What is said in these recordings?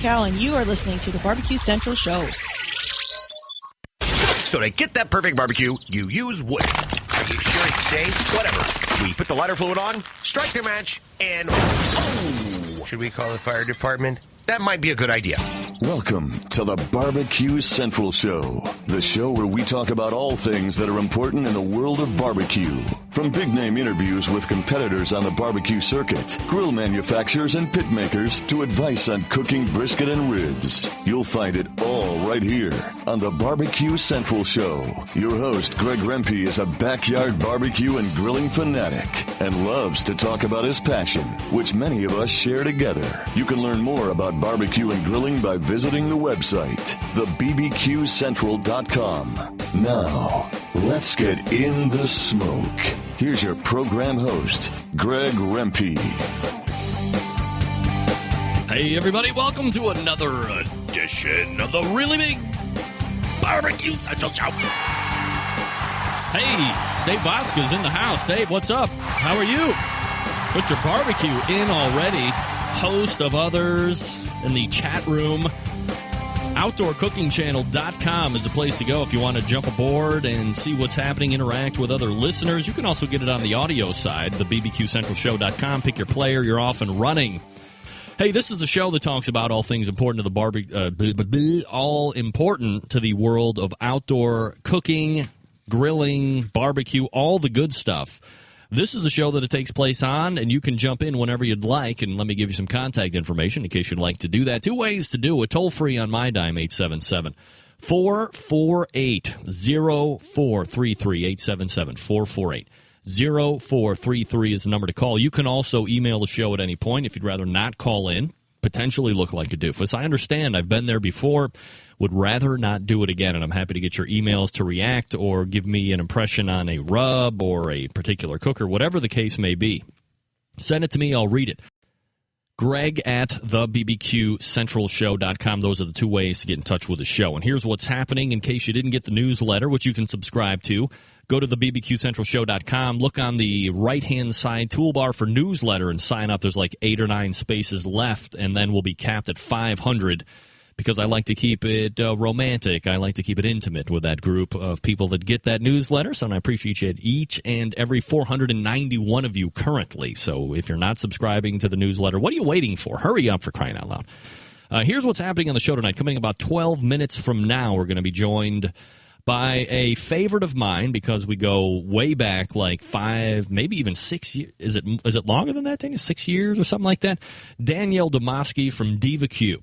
Cal, and you are listening to the Barbecue Central Show. So to get that perfect barbecue, you use wood. Are you sure it's safe? Whatever. We put the lighter fluid on, strike the match, and oh! Should we call the fire department? That might be a good idea. Welcome to the Barbecue Central Show, the show where we talk about all things that are important in the world of barbecue. From big-name interviews with competitors on the barbecue circuit, grill manufacturers and pit makers, to advice on cooking brisket and ribs. You'll find it all right here on the Barbecue Central Show. Your host, Greg Rempe, is a backyard barbecue and grilling fanatic and loves to talk about his passion, which many of us share together. You can learn more about barbecue and grilling by visiting the website, thebbqcentral.com. Now, let's get in the smoke. Here's your program host, Greg Rempe. Hey, everybody, welcome to another edition of the really big Barbecue Central Show. Hey, Dave Bosca's in the house. Dave, what's up? How are you? Put your barbecue in already. Host of others in the chat room. OutdoorCookingChannel.com is the place to go if you want to jump aboard and see what's happening, interact with other listeners. You can also get it on the audio side, the BBQCentralShow.com. Pick your player, you're off and running. Hey, this is the show that talks about all things important to the all important to the world of outdoor cooking, grilling, barbecue, all the good stuff. This is the show that it takes place on, and you can jump in whenever you'd like, and let me give you some contact information in case you'd like to do that. Two ways to do it. Toll-free on my dime, 877-448-0433, 877-448-0433 is the number to call. You can also email the show at any point if you'd rather not call in, potentially look like a doofus. I understand. I've been there before. Would rather not do it again, and I'm happy to get your emails to react or give me an impression on a rub or a particular cooker, whatever the case may be. Send it to me. I'll read it. Greg at thebbqcentralshow.com. Those are the two ways to get in touch with the show. And here's what's happening in case you didn't get the newsletter, which you can subscribe to. Go to thebbqcentralshow.com. Look on the right-hand side toolbar for newsletter and sign up. There's like 8 or 9 spaces left, and then we'll be capped at 500. Because I like to keep it romantic. I like to keep it intimate with that group of people that get that newsletter. So I appreciate each and every 491 of you currently. So if you're not subscribing to the newsletter, what are you waiting for? Hurry up, for crying out loud. Here's what's happening on the show tonight. Coming about 12 minutes from now, we're going to be joined by a favorite of mine because we go way back, like 5, maybe even 6 years. Is it longer than that, Daniel? 6 years or something like that? Danielle Domoski from Diva Q.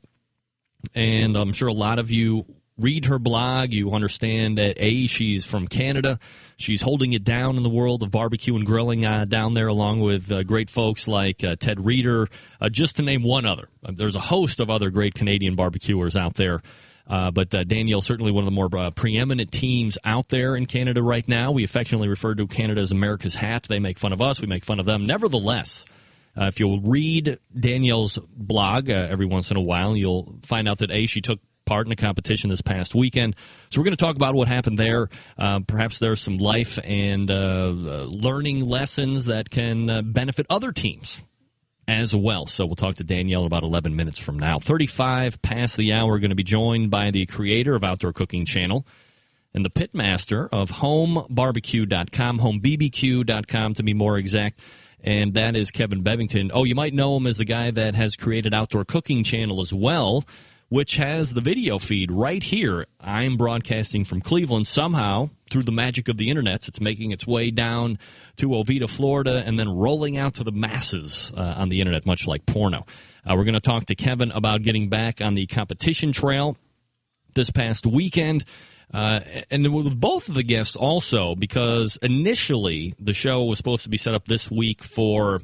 And I'm sure a lot of you read her blog. You understand that, A, she's from Canada. She's holding it down in the world of barbecue and grilling down there, along with great folks like Ted Reeder, just to name one other. There's a host of other great Canadian barbecuers out there. But Danielle, certainly one of the more preeminent teams out there in Canada right now. We affectionately refer to Canada as America's hat. They make fun of us. We make fun of them. Nevertheless, if you'll read Danielle's blog every once in a while, you'll find out that, A, she took part in a competition this past weekend. So we're going to talk about what happened there. Perhaps there's some life and learning lessons that can benefit other teams as well. So we'll talk to Danielle in about 11 minutes from now. 35 past the hour, we're going to be joined by the creator of Outdoor Cooking Channel and the pitmaster of homebarbecue.com, homebbq.com to be more exact. And that is Kevin Bevington. Oh, you might know him as the guy that has created Outdoor Cooking Channel as well, which has the video feed right here. I'm broadcasting from Cleveland. Somehow, through the magic of the internet, it's making its way down to Oviedo, Florida, and then rolling out to the masses on the internet, much like porno. We're going to talk to Kevin about getting back on the competition trail this past weekend. And with both of the guests also, because initially the show was supposed to be set up this week for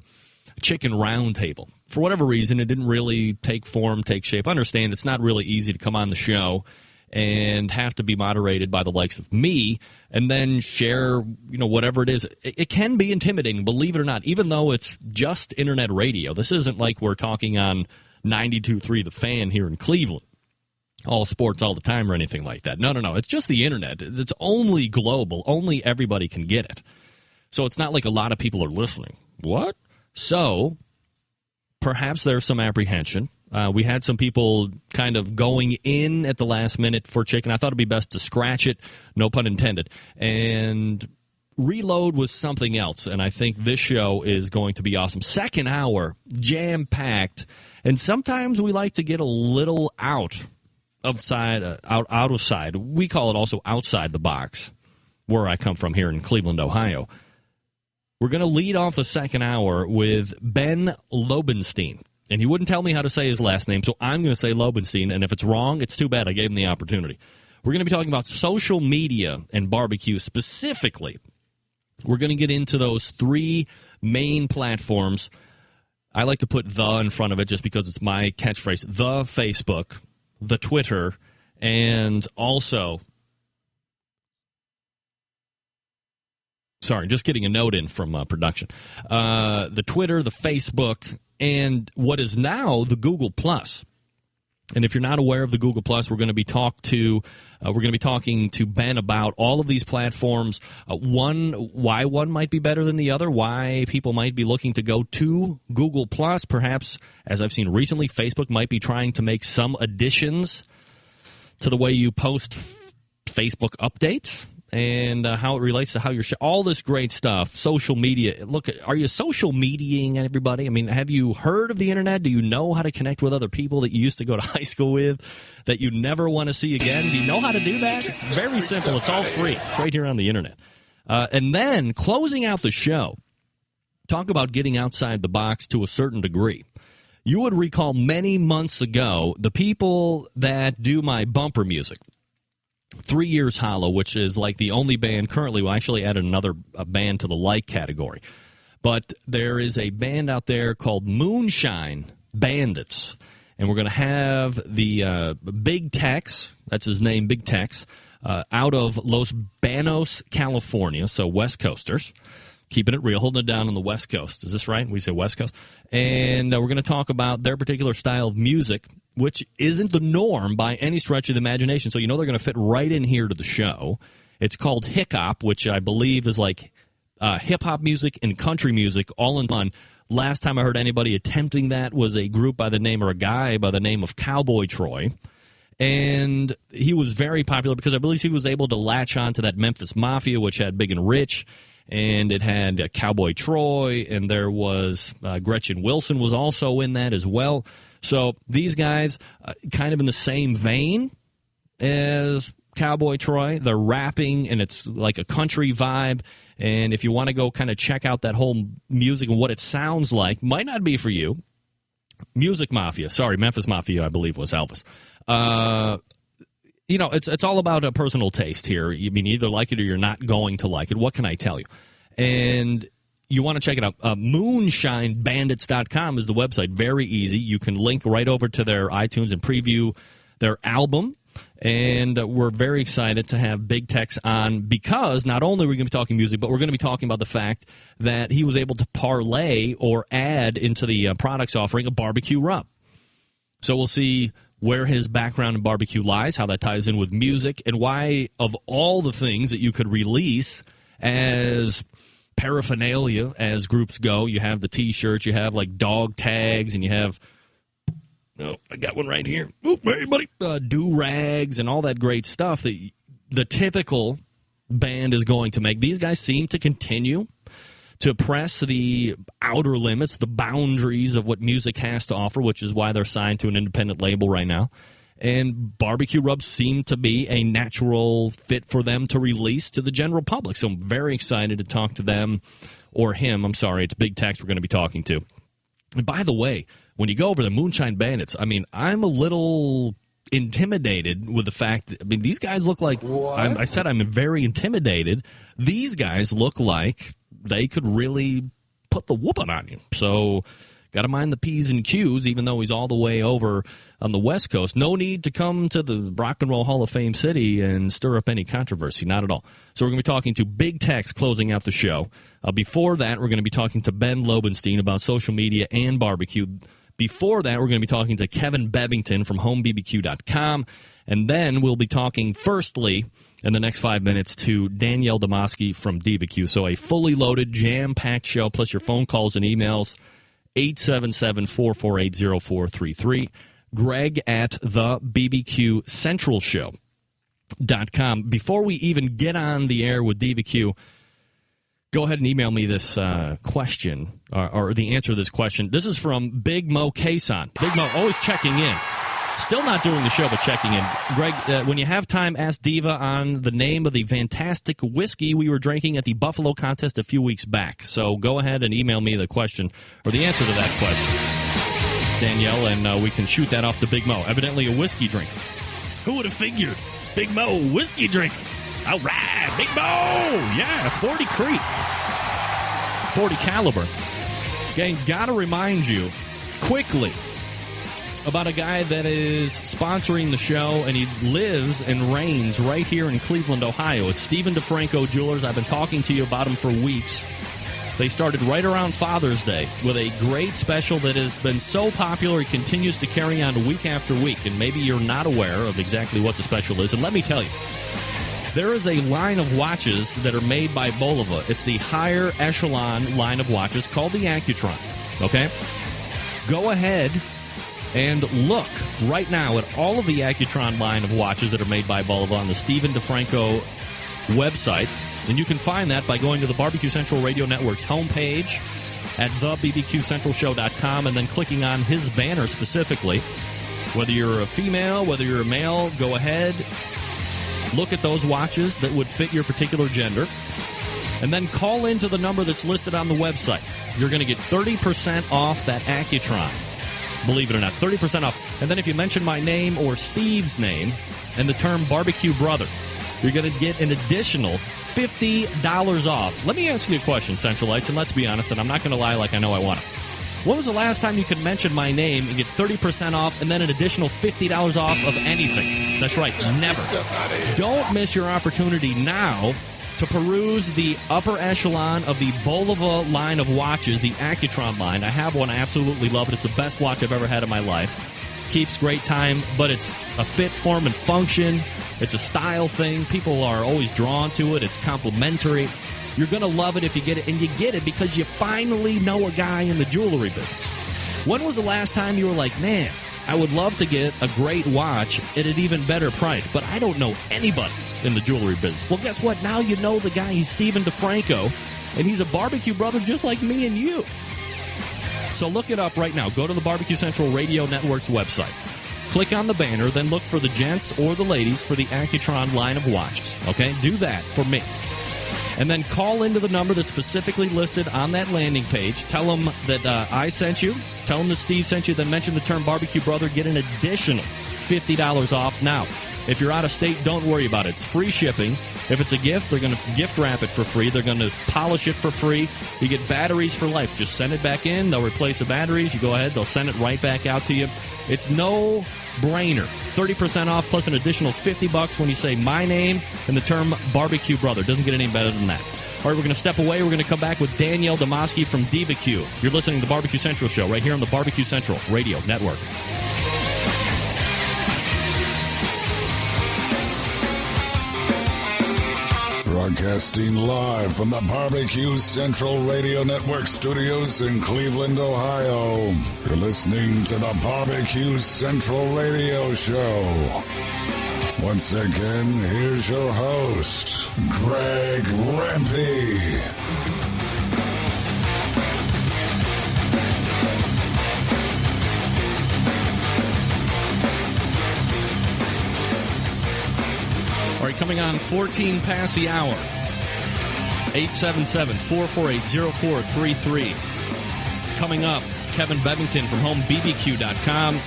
Chicken Roundtable. For whatever reason, it didn't really take form, take shape. I understand it's not really easy to come on the show and have to be moderated by the likes of me and then share, whatever it is. It can be intimidating, believe it or not, even though it's just internet radio. This isn't like we're talking on 92.3 The Fan here in Cleveland. All sports all the time or anything like that. No. It's just the internet. It's only global. Only everybody can get it. So it's not like a lot of people are listening. What? So perhaps there's some apprehension. We had some people kind of going in at the last minute for chicken. I thought it'd be best to scratch it, no pun intended. And reload was something else, and I think this show is going to be awesome. Second hour, jam-packed, and sometimes we like to get a little out of side. We call it also outside the box, where I come from here in Cleveland, Ohio. We're going to lead off the second hour with Ben Lobenstein. And he wouldn't tell me how to say his last name, so I'm going to say Lobenstein, and if it's wrong, it's too bad. I gave him the opportunity. We're going to be talking about social media and barbecue specifically. We're going to get into those three main platforms. I like to put the in front of it just because it's my catchphrase. The Facebook, the Twitter, and also... Sorry, just getting a note in from production. The Twitter, the Facebook, and what is now the Google Plus. And if you're not aware of the Google Plus, we're going to be talking to Ben about all of these platforms. Why one might be better than the other, why people might be looking to go to Google Plus. Perhaps, as I've seen recently, Facebook might be trying to make some additions to the way you post Facebook updates. And how it relates to how you're all this great stuff, social media. Look, are you social mediating everybody? I mean, have you heard of the internet? Do you know how to connect with other people that you used to go to high school with that you never want to see again? Do you know how to do that? It's very simple. It's all free. It's right here on the internet. And then closing out the show, talk about getting outside the box to a certain degree. You would recall many months ago the people that do my bumper music. 3 Years Hollow, which is like the only band currently. We actually added another band to the like category. But there is a band out there called Moonshine Bandits. And we're going to have the Big Tex, that's his name, Big Tex, out of Los Banos, California, so West Coasters. Keeping it real, holding it down on the West Coast. Is this right? We say West Coast. And we're going to talk about their particular style of music, which isn't the norm by any stretch of the imagination. So you know they're going to fit right in here to the show. It's called Hip-Hop, which I believe is like hip-hop music and country music all in one. Last time I heard anybody attempting that was a group by the name, or a guy by the name of Cowboy Troy. And he was very popular because I believe he was able to latch on to that Memphis Mafia, which had Big and Rich. And it had Cowboy Troy, and there was Gretchen Wilson was also in that as well. So these guys, kind of in the same vein as Cowboy Troy, they're rapping, and it's like a country vibe. And if you want to go kind of check out that whole music and what it sounds like, might not be for you. Music Mafia, sorry, Memphis Mafia, I believe was Elvis. You know, it's all about a personal taste here. You mean either like it or you're not going to like it. What can I tell you? And you want to check it out. MoonshineBandits.com is the website. Very easy. You can link right over to their iTunes and preview their album. And we're very excited to have Big Tex on because not only are we going to be talking music, but we're going to be talking about the fact that he was able to parlay or add into the products offering a barbecue rub. So we'll see where his background in barbecue lies, how that ties in with music, and why, of all the things that you could release as paraphernalia as groups go, you have the T-shirts, you have like dog tags, and you have, oh, I got one right here. Oop, hey, buddy. Do-rags and all that great stuff that the typical band is going to make. These guys seem to continue to press the outer limits, the boundaries of what music has to offer, which is why they're signed to an independent label right now. And barbecue rubs seem to be a natural fit for them to release to the general public. So I'm very excited to talk to them, or him. I'm sorry, it's Big Tex we're going to be talking to. And by the way, when you go over the Moonshine Bandits, I mean, I'm a little intimidated with the fact that, I mean, these guys look like, I said I'm very intimidated. These guys look like they could really put the whooping on you. So got to mind the P's and Q's, even though he's all the way over on the West Coast. No need to come to the Rock and Roll Hall of Fame city and stir up any controversy. Not at all. So we're going to be talking to Big Tex closing out the show. Before that, we're going to be talking to Ben Lobenstein about social media and barbecue. Before that, we're going to be talking to Kevin Bevington from homebbq.com. And then we'll be talking, firstly, in the next 5 minutes, to Danielle Demoski from Diva Q. So a fully loaded, jam-packed show, plus your phone calls and emails. 877-448-0433. Greg at the BBQ Central Show.com. Before we even get on the air with Diva Q, go ahead and email me this question, or the answer to this question. This is from Big Mo Kason. Big Mo, always checking in. Still not doing the show, but checking in. Greg, when you have time, ask Diva on the name of the fantastic whiskey we were drinking at the Buffalo contest a few weeks back. So go ahead and email me the question, or the answer to that question, Danielle, and we can shoot that off to Big Mo. Evidently a whiskey drinker. Who would have figured? Big Mo, whiskey drinker. All right, Big Mo! Yeah, 40 Creek. 40 caliber. Gang, gotta remind you quickly about a guy that is sponsoring the show, and he lives and reigns right here in Cleveland, Ohio. It's Stephen DeFranco Jewelers. I've been talking to you about him for weeks. They started right around Father's Day with a great special that has been so popular it continues to carry on week after week, and maybe you're not aware of exactly what the special is. And let me tell you, there is a line of watches that are made by Bulova. It's the higher echelon line of watches called the Accutron, okay? Go ahead and look right now at all of the Accutron line of watches that are made by Bulova on the Stephen DeFranco website. And you can find that by going to the Barbecue Central Radio Network's homepage at thebbqcentralshow.com and then clicking on his banner specifically. Whether you're a female, whether you're a male, go ahead, look at those watches that would fit your particular gender, and then call into the number that's listed on the website. You're going to get 30% off that Accutron. Believe it or not, 30% off. And then if you mention my name or Steve's name and the term barbecue brother, you're going to get an additional $50 off. Let me ask you a question, Centralites, and let's be honest, and I'm not going to lie like I know I want to. When was the last time you could mention my name and get 30% off and then an additional $50 off of anything? That's right, never. Don't miss your opportunity now to peruse the upper echelon of the Bulova line of watches, the Accutron line. I have one. I absolutely love it. It's the best watch I've ever had in my life. Keeps great time, but it's a fit, form, and function. It's a style thing. People are always drawn to it. It's complimentary. You're going to love it if you get it, and you get it because you finally know a guy in the jewelry business. When was the last time you were like, man, I would love to get a great watch at an even better price, but I don't know anybody in the jewelry business? Well, guess what? Now you know the guy. He's Stephen DeFranco, and he's a barbecue brother just like me and you. So look it up right now. Go to the Barbecue Central Radio Network's website. Click on the banner, then look for the gents or the ladies for the Accutron line of watches. Okay? Do that for me. And then call into the number that's specifically listed on that landing page. Tell them that I sent you. Tell them that Steve sent you. Then mention the term barbecue brother. Get an additional $50 off. Now, if you're out of state, don't worry about it. It's free shipping. If it's a gift, they're going to gift wrap it for free. They're going to polish it for free. You get batteries for life. Just send it back in. They'll replace the batteries. You go ahead. They'll send it right back out to you. It's no brainer. 30% off plus an additional $50 when you say my name and the term barbecue brother. Doesn't get any better than that. All right, we're going to step away. We're going to come back with Danielle Demoski from Diva Q. You're listening to the Barbecue Central Show right here on the Barbecue Central Radio Network. Broadcasting live from the Barbecue Central Radio Network studios in Cleveland, Ohio. You're listening to the Barbecue Central Radio Show. Once again, here's your host, Greg Rempe. All right, coming on 14 past the hour. 877-448-0433. Coming up, Kevin Bevington from HomeBBQ.com.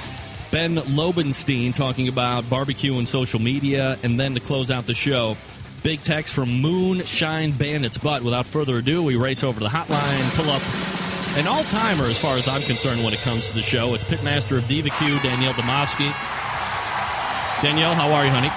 Ben Lobenstein talking about barbecue and social media. And then to close out the show, big text from Moonshine Bandits. But without further ado, we race over to the hotline, pull up an all-timer as far as I'm concerned when it comes to the show. It's Pitmaster of Diva Q, Danielle Demoski. Danielle, how are you, honey?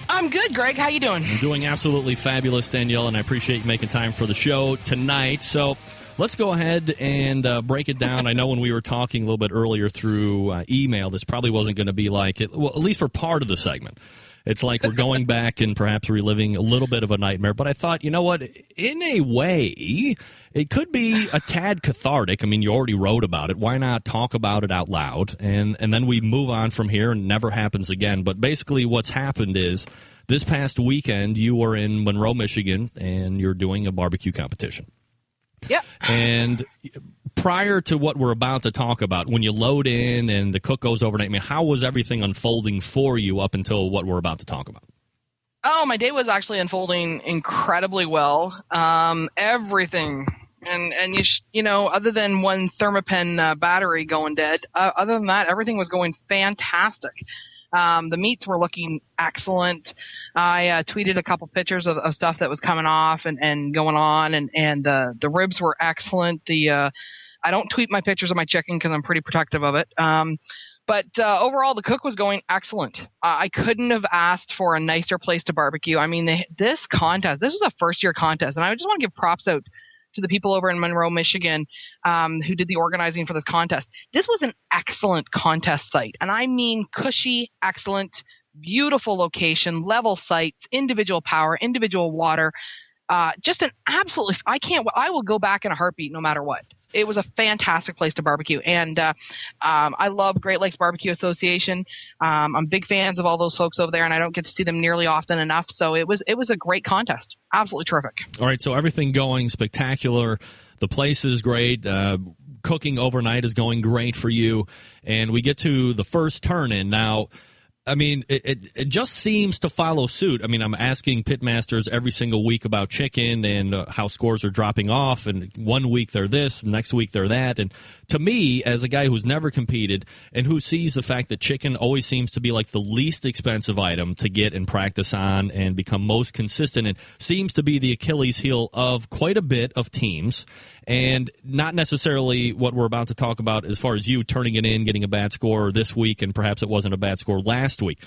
I'm good, Greg. How you doing? I'm doing absolutely fabulous, Danielle, and I appreciate you making time for the show tonight. So let's go ahead and break it down. I know when we were talking a little bit earlier through email, this probably wasn't going to be like it, well, at least for part of the segment. It's like we're going back and perhaps reliving a little bit of a nightmare. But I thought, you know what? In a way, it could be a tad cathartic. I mean, you already wrote about it. Why not talk about it out loud? And then we move on from here and it never happens again. But basically what's happened is this past weekend you were in Monroe, Michigan, and you're doing a barbecue competition. Yep. And prior to what we're about to talk about, when you load in and the cook goes overnight, I mean, how was everything unfolding for you up until what we're about to talk about? Oh, my day was actually unfolding incredibly well. Everything, and you know, other than one Thermapen battery going dead, other than that, everything was going fantastic. The meats were looking excellent. I tweeted a couple pictures of stuff that was coming off and going on, and the ribs were excellent. I don't tweet my pictures of my chicken because I'm pretty protective of it. But overall, the cook was going excellent. I couldn't have asked for a nicer place to barbecue. I mean, this was a first-year contest, and I just want to give props out to the people over in Monroe, Michigan, who did the organizing for this contest. This was an excellent contest site, and I mean cushy, excellent, beautiful location, level sites, individual power, individual water. Just an absolutely – I will go back in a heartbeat no matter what. It was a fantastic place to barbecue, and I love Great Lakes Barbecue Association. I'm big fans of all those folks over there, and I don't get to see them nearly often enough. So it was a great contest, absolutely terrific. All right, so everything going spectacular. The place is great. Cooking overnight is going great for you, and we get to the first turn-in now. I mean, it just seems to follow suit. I mean, I'm asking pitmasters every single week about chicken and how scores are dropping off. And one week they're this, next week they're that. And to me, as a guy who's never competed and who sees the fact that chicken always seems to be like the least expensive item to get and practice on and become most consistent, and seems to be the Achilles heel of quite a bit of teams, and not necessarily what we're about to talk about as far as you turning it in, getting a bad score this week, and perhaps it wasn't a bad score last week.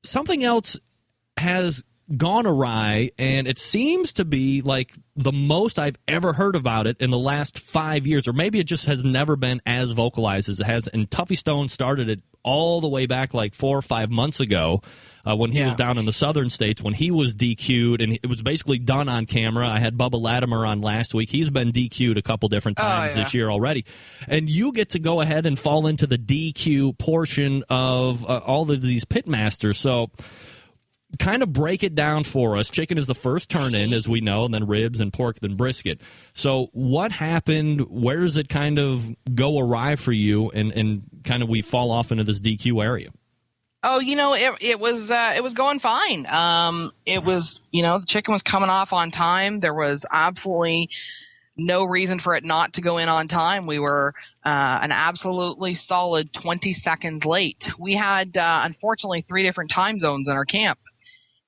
Something else has gone awry, and it seems to be like the most I've ever heard about it in the last 5 years, or maybe it just has never been as vocalized as it has. And Tuffy Stone started it all the way back like 4 or 5 months ago when he was down in the southern states, when he was DQ'd, and it was basically done on camera. I had Bubba Latimer on last week. He's been DQ'd a couple different times this year already. And you get to go ahead and fall into the DQ portion of all of these pitmasters. So kind of break it down for us. Chicken is the first turn-in, as we know, and then ribs and pork, then brisket. So what happened? Where does it kind of go awry for you, and kind of we fall off into this DQ area? Oh, you know, it was going fine. It was, you know, the chicken was coming off on time. There was absolutely no reason for it not to go in on time. We were an absolutely solid 20 seconds late. We had, unfortunately, 3 different time zones in our camp.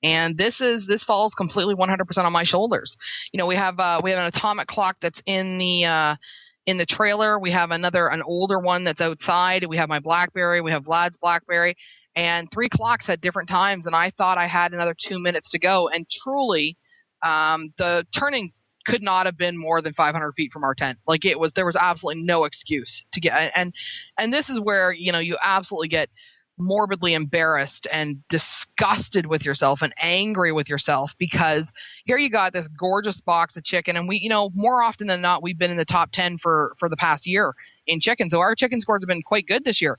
And this falls completely 100% on my shoulders. You know, we have an atomic clock that's in the trailer. We have an older one that's outside. We have my BlackBerry. We have Vlad's BlackBerry, and 3 clocks had different times. And I thought I had another 2 minutes to go. And truly, the turning could not have been more than 500 feet from our tent. Like there was absolutely no excuse to get. And this is where, you know, you absolutely get morbidly embarrassed and disgusted with yourself and angry with yourself, because here you got this gorgeous box of chicken, and we, you know, more often than not, we've been in the top 10 for the past year in chicken. So our chicken scores have been quite good this year.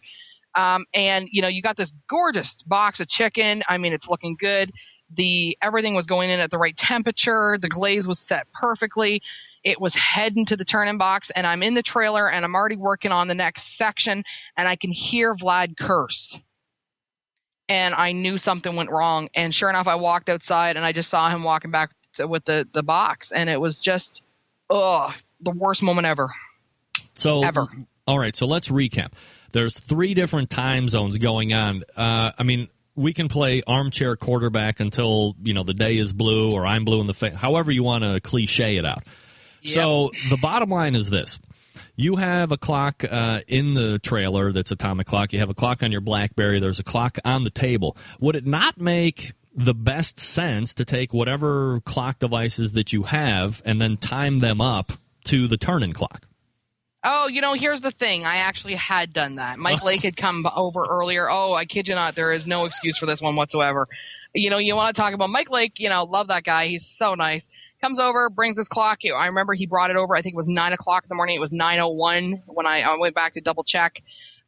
And you know, you got this gorgeous box of chicken. I mean, it's looking good. Everything was going in at the right temperature. The glaze was set perfectly. It was heading to the turn-in box, and I'm in the trailer, and I'm already working on the next section, and I can hear Vlad curse. And I knew something went wrong. And sure enough, I walked outside, and I just saw him walking back with the box, and it was just, the worst moment ever. So, ever. All right, so let's recap. There's 3 different time zones going on. I mean, we can play armchair quarterback until, you know, the day is blue or I'm blue in the face, however you want to cliche it out. Yep. So the bottom line is this. You have a clock in the trailer that's atomic clock. You have a clock on your BlackBerry. There's a clock on the table. Would it not make the best sense to take whatever clock devices that you have and then time them up to the turn-in clock? Oh, here's the thing. I actually had done that. Mike Lake had come over earlier. Oh, I kid you not. There is no excuse for this one whatsoever. You want to talk about Mike Lake. Love that guy. He's so nice. Comes over, brings his clock. I remember he brought it over. I think it was 9 o'clock in the morning. It was 9:01 when I went back to double check.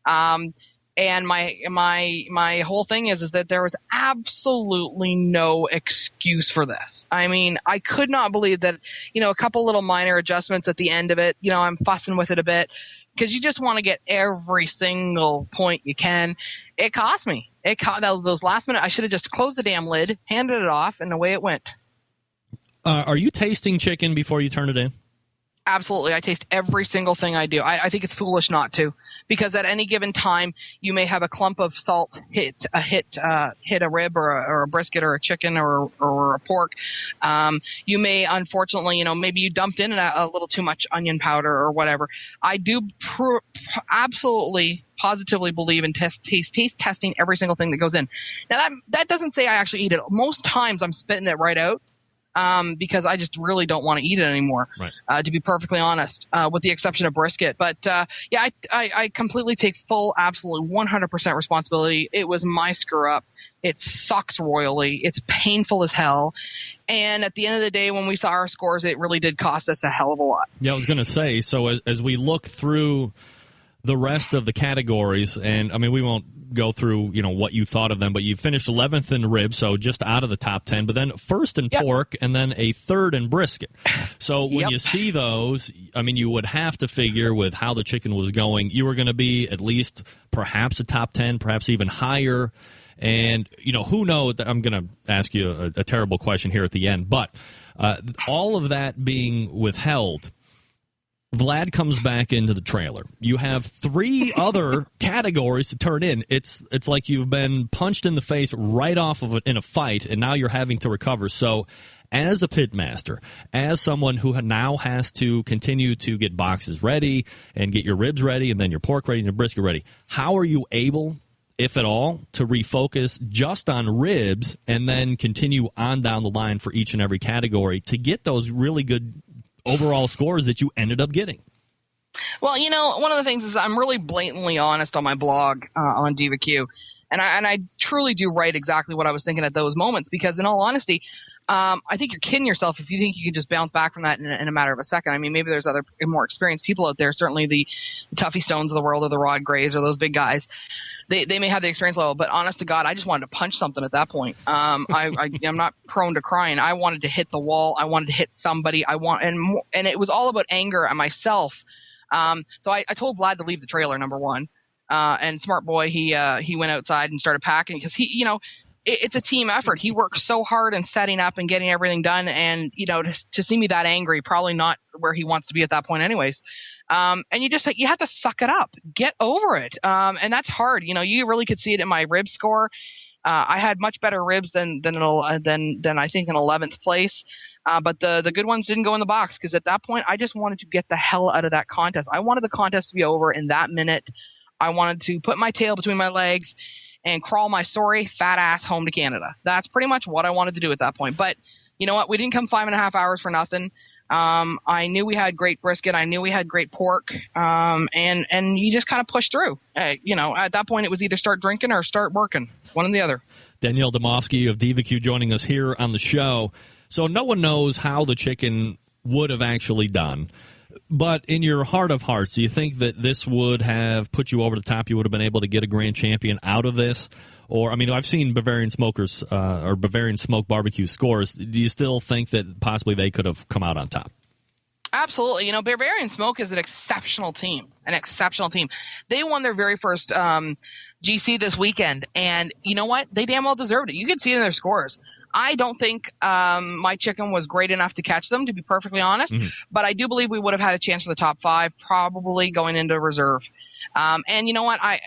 And my whole thing is that there was absolutely no excuse for this. I mean, I could not believe that, a couple little minor adjustments at the end of it, I'm fussing with it a bit because you just want to get every single point you can. It cost me. Those last minute, I should have just closed the damn lid, handed it off, and away it went. Are you tasting chicken before you turn it in? Absolutely. I taste every single thing I do. I think it's foolish not to, because at any given time you may have a clump of salt hit a rib or a brisket or a chicken or a pork. You may, unfortunately, maybe you dumped in a little too much onion powder or whatever. I do absolutely positively believe in taste testing every single thing that goes in. Now that doesn't say I actually eat it. Most times I'm spitting it right out. Because I just really don't want to eat it anymore, right. To be perfectly honest, with the exception of brisket. But, I completely take full, absolute 100% responsibility. It was my screw up. It sucks royally. It's painful as hell. And at the end of the day, when we saw our scores, it really did cost us a hell of a lot. Yeah, I was going to say, so as we look through the rest of the categories, and I mean, we won't go through, what you thought of them, but you finished 11th in ribs, so just out of the top 10, but then first in pork and then a third in brisket. So when you see those, I mean, you would have to figure with how the chicken was going, you were going to be at least perhaps a top 10, perhaps even higher. And, who knows? I'm going to ask you a terrible question here at the end, but all of that being withheld, Vlad comes back into the trailer. You have 3 other categories to turn in. It's like you've been punched in the face right off of it in a fight, and now you're having to recover. So as a pitmaster, as someone who now has to continue to get boxes ready and get your ribs ready and then your pork ready and your brisket ready, how are you able, if at all, to refocus just on ribs and then continue on down the line for each and every category to get those really good overall scores that you ended up getting? Well, one of the things is I'm really blatantly honest on my blog on Diva Q, and I truly do write exactly what I was thinking at those moments, because in all honesty, I think you're kidding yourself if you think you can just bounce back from that in a matter of a second. I mean, maybe there's other more experienced people out there, certainly the Tuffy Stones of the world or the Rod Grays or those big guys. They may have the experience level, but honest to God, I just wanted to punch something at that point. I'm not prone to crying. I wanted to hit the wall. I wanted to hit somebody. And it was all about anger at myself. So I told Vlad to leave the trailer, number one. And smart boy, he went outside and started packing, because it's a team effort. He works so hard in setting up and getting everything done. And, to see me that angry, probably not where he wants to be at that point anyways. And you have to suck it up, get over it. And that's hard. You really could see it in my rib score. I had much better ribs than I think in 11th place. But the good ones didn't go in the box, because at that point I just wanted to get the hell out of that contest. I wanted the contest to be over in that minute. I wanted to put my tail between my legs and crawl my sorry fat ass home to Canada. That's pretty much what I wanted to do at that point. But you know what? We didn't come 5.5 hours for nothing. I knew we had great brisket. I knew we had great pork. And you just kind of push through. At that point, it was either start drinking or start working, one or the other. Danielle Domofsky of Diva Q joining us here on the show. So no one knows how the chicken would have actually done. But in your heart of hearts, do you think that this would have put you over the top? You would have been able to get a grand champion out of this? Or, I mean, I've seen Bavarian Smokers or Bavarian Smoke Barbecue scores. Do you still think that possibly they could have come out on top? Absolutely. Bavarian Smoke is an exceptional team. They won their very first GC this weekend. And you know what? They damn well deserved it. You could see it in their scores. I don't think my chicken was great enough to catch them, to be perfectly honest. Mm-hmm. But I do believe we would have had a chance for the top 5, probably going into reserve. And you know what? I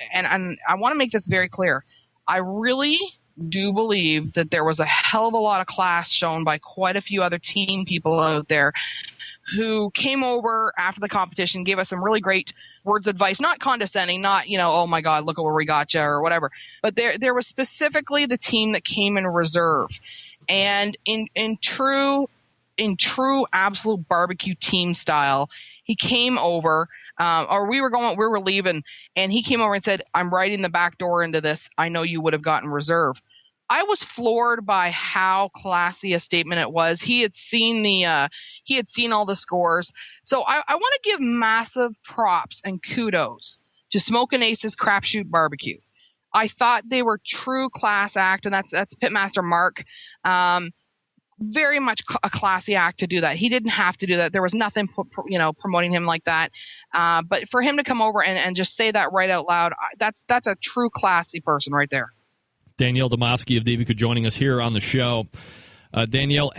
want to make this very clear. I really do believe that there was a hell of a lot of class shown by quite a few other team people out there who came over after the competition, gave us some really great words of advice, not condescending, not, oh my God, look at where we got you or whatever. But there was specifically the team that came in reserve. And in true absolute barbecue team style, he came over or we were leaving, and he came over and said, "I'm riding the back door into this. I know you would have gotten reserve." I was floored by how classy a statement it was. He had seen all the scores. So I want to give massive props and kudos to Smokin' Ace's Crapshoot Barbecue. I thought they were true class act, and that's Pitmaster Mark. Very much a classy act to do that. He didn't have to do that. There was nothing, promoting him like that. But for him to come over and just say that right out loud, that's a true classy person right there. Danielle Domofsky of Diva Q joining us here on the show. Danielle,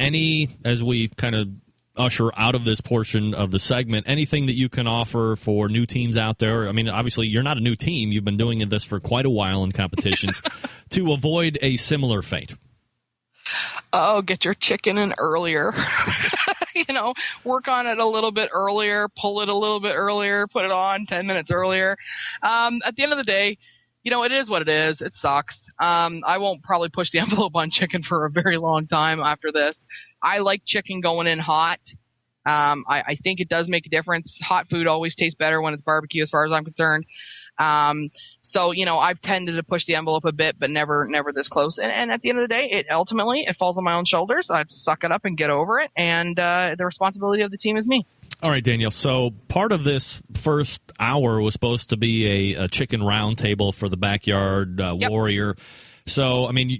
as we kind of usher out of this portion of the segment, anything that you can offer for new teams out there? I mean, obviously, you're not a new team. You've been doing this for quite a while in competitions to avoid a similar fate. Oh, get your chicken in earlier. Work on it a little bit earlier, pull it a little bit earlier, put it on 10 minutes earlier. At the end of the day, it is what it is. It sucks. I won't probably push the envelope on chicken for a very long time after this. I like chicken going in hot. I think it does make a difference. Hot food always tastes better when it's barbecue, as far as I'm concerned. So I've tended to push the envelope a bit, but never this close. And at the end of the day, it falls on my own shoulders. I have to suck it up and get over it. And the responsibility of the team is me. All right, Daniel. So part of this first hour was supposed to be a chicken round table for the backyard warrior. So, I mean,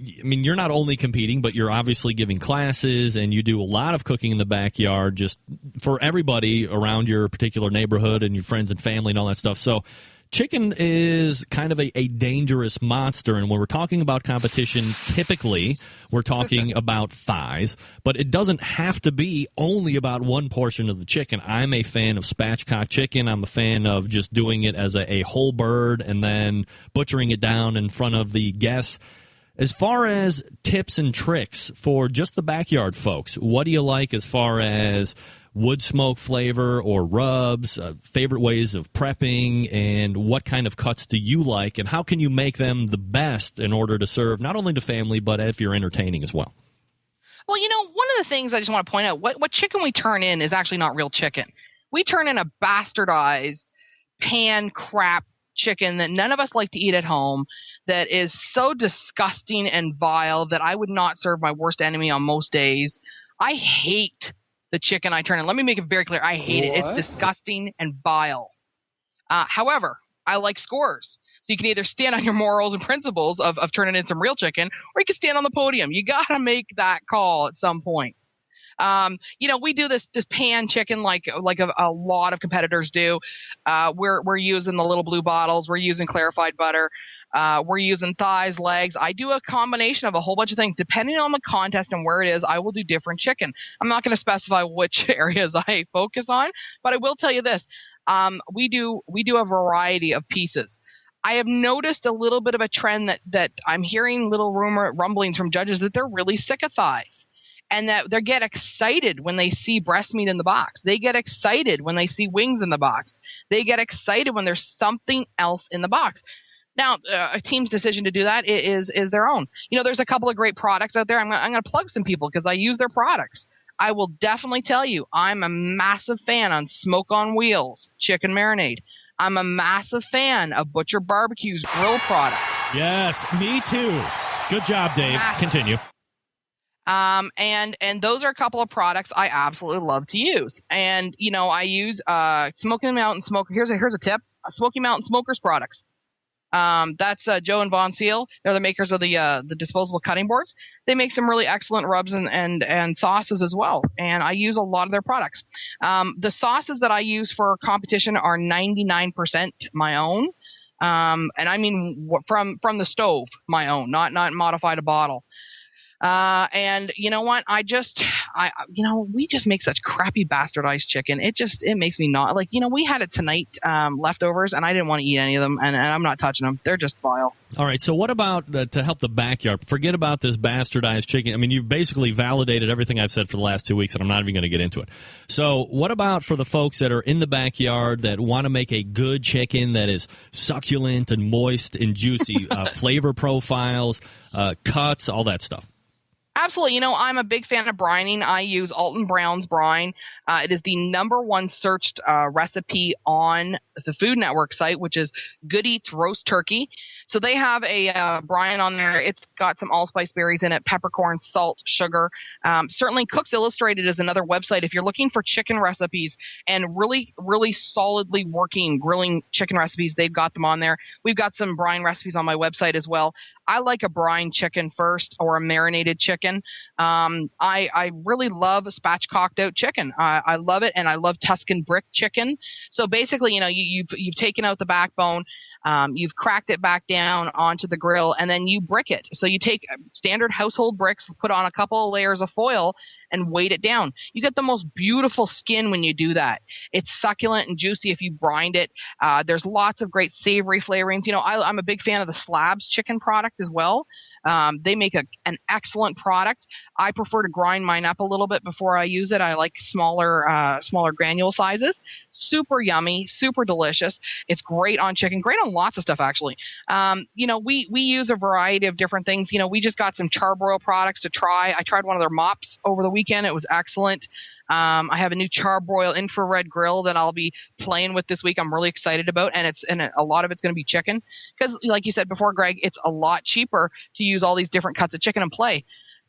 you're not only competing, but you're obviously giving classes, and you do a lot of cooking in the backyard just for everybody around your particular neighborhood and your friends and family and all that stuff. So chicken is kind of a dangerous monster, and when we're talking about competition, typically we're talking about thighs, but it doesn't have to be only about one portion of the chicken. I'm a fan of spatchcock chicken. I'm a fan of just doing it as a whole bird and then butchering it down in front of the guests. As far as tips and tricks for just the backyard folks, what do you like as far as wood smoke flavor or rubs, favorite ways of prepping, and what kind of cuts do you like, and how can you make them the best in order to serve not only to family, but if you're entertaining as well? Well, one of the things I just want to point out, what chicken we turn in is actually not real chicken. We turn in a bastardized pan crap chicken that none of us like to eat at home, that is so disgusting and vile that I would not serve my worst enemy on most days. I hate the chicken I turn in. Let me make it very clear. I hate it. It's disgusting and vile. However, I like scores. So you can either stand on your morals and principles of turning in some real chicken, or you can stand on the podium. You got to make that call at some point. We do this pan chicken like a lot of competitors do. We're using the little blue bottles. We're using clarified butter. We're using thighs, legs. I do a combination of a whole bunch of things. Depending on the contest and where it is, I will do different chicken. I'm not going to specify which areas I focus on, but I will tell you this. We do a variety of pieces. I have noticed a little bit of a trend that I'm hearing little rumblings from judges that they're really sick of thighs. And that they get excited when they see breast meat in the box. They get excited when they see wings in the box. They get excited when there's something else in the box. Now, a team's decision to do that is their own. There's a couple of great products out there. I'm going to plug some people because I use their products. I will definitely tell you, I'm a massive fan on Smoke on Wheels chicken marinade. I'm a massive fan of Butcher Barbecue's grill product. Yes, me too. Good job, Dave. Massive. Continue. And those are a couple of products I absolutely love to use. And, I use, Smoky Mountain Smoker. Here's a tip. Smoky Mountain Smokers products. That's, Joe and Von Seal. They're the makers of the disposable cutting boards. They make some really excellent rubs and sauces as well. And I use a lot of their products. The sauces that I use for competition are 99% my own. And I mean, from the stove, my own, not modified a bottle. And you know what? We just make such crappy bastardized chicken. It makes me not like, we had it tonight, leftovers, and I didn't want to eat any of them, and I'm not touching them. They're just vile. All right. So what about to help the backyard? Forget about this bastardized chicken. I mean, you've basically validated everything I've said for the last 2 weeks, and I'm not even going to get into it. So what about for the folks that are in the backyard that want to make a good chicken that is succulent and moist and juicy, flavor profiles, cuts, all that stuff? Absolutely. I'm a big fan of brining. I use Alton Brown's brine. It is the #1 searched recipe on the Food Network site, which is Good Eats Roast Turkey. So they have a brine on there. It's got some allspice berries in it, peppercorn, salt, sugar. Certainly Cooks Illustrated is another website. If you're looking for chicken recipes and really, really solidly working grilling chicken recipes, they've got them on there. We've got some brine recipes on my website as well. I like a brine chicken first or a marinated chicken. I really love spatchcocked out chicken. I love it, and I love Tuscan brick chicken. So basically, you've taken out the backbone, you've cracked it back down onto the grill, and then you brick it. So you take standard household bricks, put on a couple of layers of foil, and weight it down. You get the most beautiful skin when you do that. It's succulent and juicy if you brined it. There's lots of great savory flavorings. I'm a big fan of the Slabs chicken product as well. They make an excellent product. I prefer to grind mine up a little bit before I use it. I like smaller granule sizes. Super yummy, super delicious. It's great on chicken, great on lots of stuff actually. We use a variety of different things. We just got some charbroil products to try. I tried one of their mops over the weekend. It was excellent. I have a new charbroil infrared grill that I'll be playing with this week. I'm really excited about, and a lot of it's going to be chicken because, like you said before, Greg, it's a lot cheaper to use all these different cuts of chicken and play.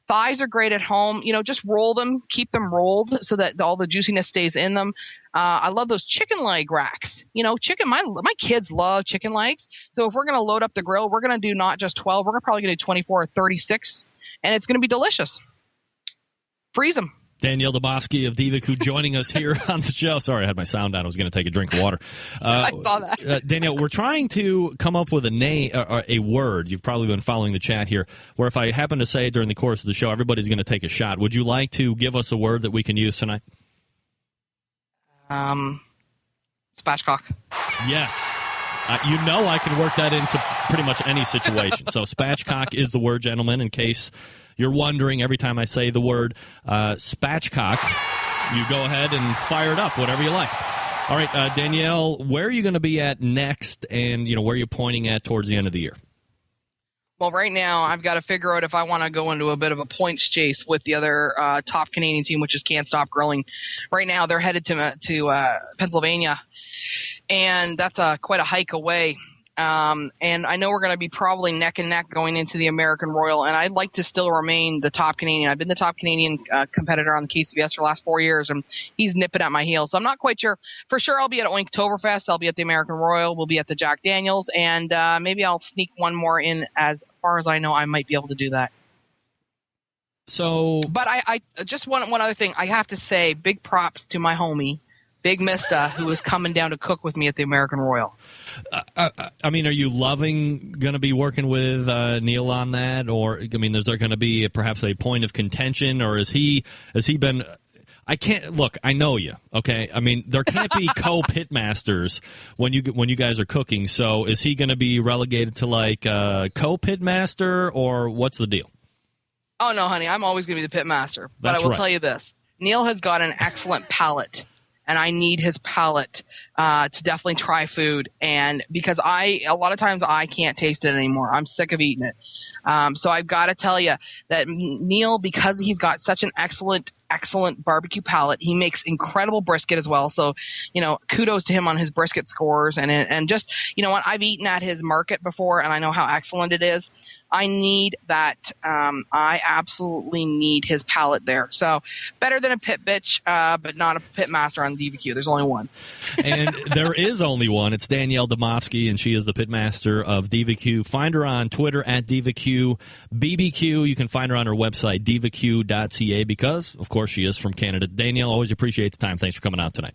Thighs are great at home. Just roll them, keep them rolled so that all the juiciness stays in them. I love those chicken leg racks. Chicken. My kids love chicken legs. So if we're going to load up the grill, we're going to do not just 12. We're probably going to do 24 or 36, and it's going to be delicious. Freeze them. Danielle Dubofsky of Diva Q joining us here on the show. Sorry, I had my sound down. I was going to take a drink of water. I saw that. Danielle, we're trying to come up with a name, a word. You've probably been following the chat here, where if I happen to say it during the course of the show, everybody's going to take a shot. Would you like to give us a word that we can use tonight? Spatchcock. Yes. I can work that into pretty much any situation. So spatchcock is the word, gentlemen, in case you're wondering. Every time I say the word spatchcock, you go ahead and fire it up, whatever you like. All right, Danielle, where are you going to be at next, and where are you pointing at towards the end of the year? Well, right now I've got to figure out if I want to go into a bit of a points chase with the other top Canadian team, which is Can't Stop Grilling. Right now they're headed to Pennsylvania, and that's quite a hike away. And I know we're going to be probably neck and neck going into the American Royal, and I'd like to still remain the top Canadian. I've been the top Canadian competitor on the KCBS for the last 4 years, and he's nipping at my heels. So I'm not quite sure. For sure, I'll be at Oinktoberfest. I'll be at the American Royal. We'll be at the Jack Daniels, and maybe I'll sneak one more in. As far as I know, I might be able to do that. So, but I just one other thing. I have to say, big props to my homie, Big Mista, who is coming down to cook with me at the American Royal. Are you going to be working with Neil on that? Or, is there going to be perhaps a point of contention? Or has he been... I can't... Look, I know you, okay? There can't be co-pitmasters when you guys are cooking. So is he going to be relegated to, co-pitmaster, or what's the deal? Oh, no, honey. I'm always going to be the pitmaster. But That's I will right. tell you this. Neil has got an excellent palate. And I need his palate to definitely try food, and because a lot of times I can't taste it anymore. I'm sick of eating it. So I've got to tell you that Neil, because he's got such an excellent barbecue palate, he makes incredible brisket as well. So, kudos to him on his brisket scores, and just, what, I've eaten at his market before, and I know how excellent it is. I need that. I absolutely need his palate there. So better than a pit bitch, but not a pit master on Diva Q. There's only one. And there is only one. It's Danielle Dubofsky, and she is the pit master of Diva Q. Find her on Twitter at Diva Q. BBQ, you can find her on her website, divaq.ca, because, of course, she is from Canada. Danielle, always appreciate the time. Thanks for coming out tonight.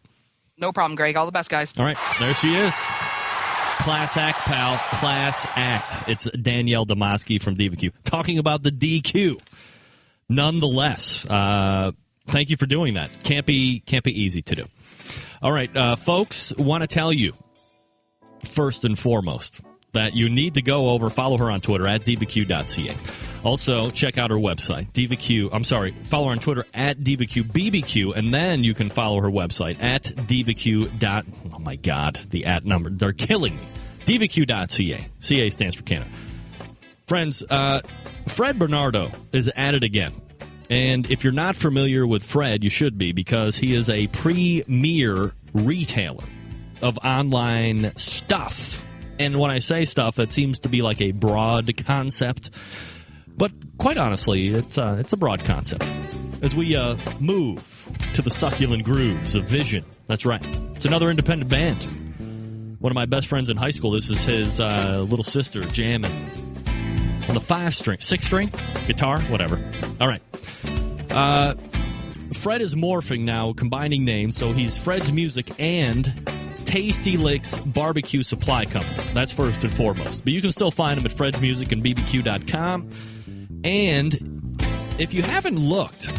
No problem, Greg. All the best, guys. All right. There she is. Class act, pal. Class act. It's Danielle Dubofsky from Diva Q talking about the DQ. Nonetheless, thank you for doing that. Can't be easy to do. All right, folks, want to tell you first and foremost that you need to go over, follow her on Twitter at divaq.ca. Also, check out her website, follow her on Twitter at DivaQBBQ, and then you can follow her website at divaq. Oh my God, the at number, they're killing me. divaq.ca. CA stands for Canada. Friends, Fred Bernardo is at it again. And if you're not familiar with Fred, you should be, because he is a premier retailer of online stuff. And when I say stuff, that seems to be like a broad concept. But quite honestly, it's a broad concept. As we move to the succulent grooves of Vision. That's right. It's another independent band. One of my best friends in high school, this is his little sister jamming on the 5-string, 6-string, guitar, whatever. All right. Fred is morphing now, combining names, so he's Fred's Music and Tasty Licks Barbecue Supply Company. That's first and foremost. But you can still find him at Fred's Music and bbq.com. And if you haven't looked,